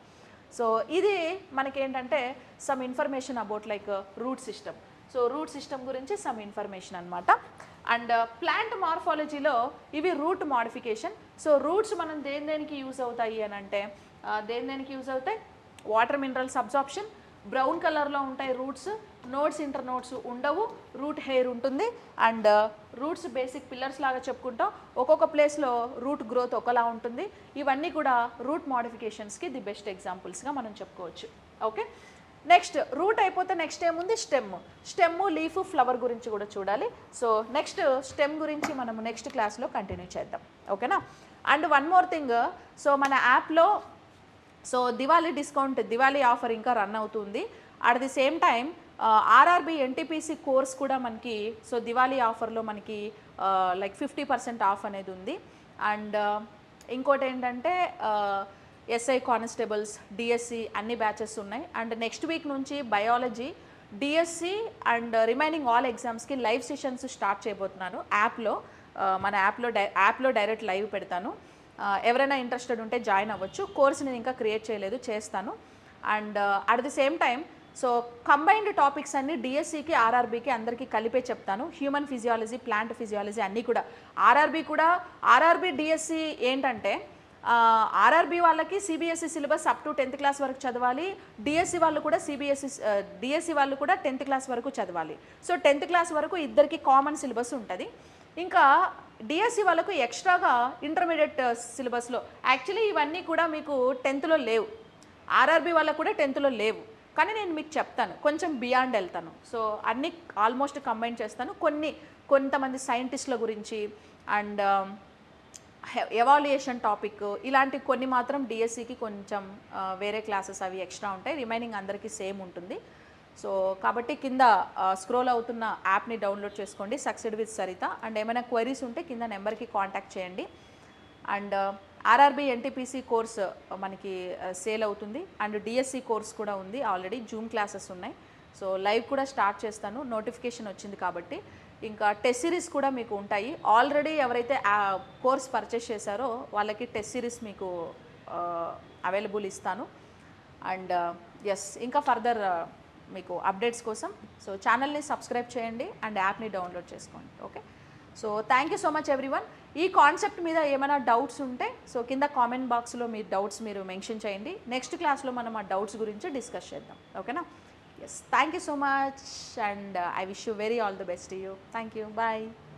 సో ఇది మనకేంటంటే some information about like root system. So root system గురించి సమ్ ఇన్ఫర్మేషన్ అనమాట. అండ్ ప్లాంట్ మార్ఫాలజీలో ఇవి రూట్ మోడిఫికేషన్. సో రూట్స్ మనం దేనికి యూజ్ అవుతాయి అని అంటే దేనికి యూజ్ అవుతాయి? వాటర్ మినరల్స్ అబ్జార్ప్షన్, బ్రౌన్ కలర్లో ఉంటాయి రూట్స్, నోడ్స్ ఇంటర్ నోడ్స్ ఉండవు, రూట్ హెయిర్ ఉంటుంది. అండ్ రూట్స్ బేసిక్ పిల్లర్స్ లాగా చెప్పుకుంటాం, ఒక్కొక్క ప్లేస్లో రూట్ గ్రోత్ ఒకలా ఉంటుంది. ఇవన్నీ కూడా రూట్ మోడిఫికేషన్స్కి ది బెస్ట్ ఎగ్జాంపుల్స్గా మనం చెప్పుకోవచ్చు. ఓకే, నెక్స్ట్ రూట్ అయిపోతే నెక్స్ట్ ఏముంది? స్టెమ్, లీఫ్, ఫ్లవర్ గురించి కూడా చూడాలి. సో నెక్స్ట్ స్టెమ్ గురించి మనము నెక్స్ట్ క్లాస్లో కంటిన్యూ చేద్దాం. ఓకేనా? And one more thing, so మన యాప్లో సో దివాళీ ఆఫర్ ఇంకా రన్ అవుతుంది. At the same time RRB NTPC course కూడా మనకి సో దివాళీ ఆఫర్లో మనకి లైక్ 50% ఆఫ్ అనేది ఉంది. అండ్ ఇంకోటి ఏంటంటే ఎస్ఐ కానిస్టేబుల్స్, డిఎస్సి అన్ని బ్యాచెస్ ఉన్నాయి. అండ్ నెక్స్ట్ వీక్ నుంచి biology, DSC and remaining all ఎగ్జామ్స్కి లైవ్ సెషన్స్ స్టార్ట్ చేయబోతున్నాను యాప్లో. మన యాప్లో డైరెక్ట్ లైవ్ పెడతాను. ఎవరైనా ఇంట్రెస్టెడ్ ఉంటే జాయిన్ అవ్వచ్చు. కోర్స్ నేను ఇంకా క్రియేట్ చేయలేదు, చేస్తాను. And at the same time so combined topics అన్ని డిఎస్సికి, ఆర్ఆర్బీకి అందరికీ కలిపే చెప్తాను. హ్యూమన్ ఫిజియాలజీ, ప్లాంట్ ఫిజియాలజీ అన్నీ కూడా. ఆర్ఆర్బీ డిఎస్సి ఏంటంటే ఆర్ఆర్బీ వాళ్ళకి CBSE syllabus up to 10th class వరకు చదవాలి, డిఎస్సి వాళ్ళు కూడా డిఎస్సి వాళ్ళు కూడా 10th క్లాస్ వరకు చదవాలి. సో 10th క్లాస్ వరకు ఇద్దరికి కామన్ సిలబస్ ఉంటుంది. ఇంకా డిఎస్సి వాళ్ళకు ఎక్స్ట్రాగా ఇంటర్మీడియట్ సిలబస్లో యాక్చువల్లీ ఇవన్నీ కూడా మీకు 10th లేవు, ఆర్ఆర్బీ వాళ్ళకు కూడా 10th లేవు, కానీ నేను మీకు చెప్తాను, కొంచెం బియాండ్ వెళ్తాను. సో అన్నీ ఆల్మోస్ట్ కంబైన్ చేస్తాను. కొంతమంది సైంటిస్టుల గురించి అండ్ ఎవాల్యుయేషన్ టాపిక్ ఇలాంటి కొన్ని మాత్రం డిఎస్సికి కొంచెం వేరే క్లాసెస్ అవి ఎక్స్ట్రా ఉంటాయి, రిమైనింగ్ అందరికీ సేమ్ ఉంటుంది. సో కాబట్టి కింద స్క్రోల్ అవుతున్న యాప్ని డౌన్లోడ్ చేసుకోండి, సక్సెడ్ విత్ సరిత. అండ్ ఏమైనా క్వైరీస్ ఉంటే కింద నెంబర్కి కాంటాక్ట్ చేయండి. అండ్ ఆర్ఆర్బీ ఎన్టీపీసీ కోర్స్ మనకి సేల్ అవుతుంది. అండ్ డిఎస్సి కోర్స్ కూడా ఉంది, ఆల్రెడీ జూమ్ క్లాసెస్ ఉన్నాయి. సో లైవ్ కూడా స్టార్ట్ చేస్తాను, నోటిఫికేషన్ వచ్చింది కాబట్టి. ఇంకా టెస్ట్ సిరీస్ కూడా మీకు ఉంటాయి. ఆల్రెడీ ఎవరైతే కోర్స్ పర్చేస్ చేశారో వాళ్ళకి టెస్ట్ సిరీస్ మీకు అవైలబుల్ ఇస్తాను. అండ్ ఇంకా ఫర్దర్ మీకు అప్డేట్స్ కోసం సో ఛానల్ని సబ్స్క్రైబ్ చేయండి అండ్ యాప్ని డౌన్లోడ్ చేసుకోండి. Okay, so thank you so much everyone. ఈ కాన్సెప్ట్ మీద ఏమైనా డౌట్స్ ఉంటే సో కింద కామెంట్ బాక్స్లో మీ డౌట్స్ మీరు మెన్షన్ చేయండి. నెక్స్ట్ క్లాస్లో మనం ఆ డౌట్స్ గురించి డిస్కస్ చేద్దాం. ఓకేనా? Yes, thank you so much and I wish you very all the best to you. Thank you. Bye.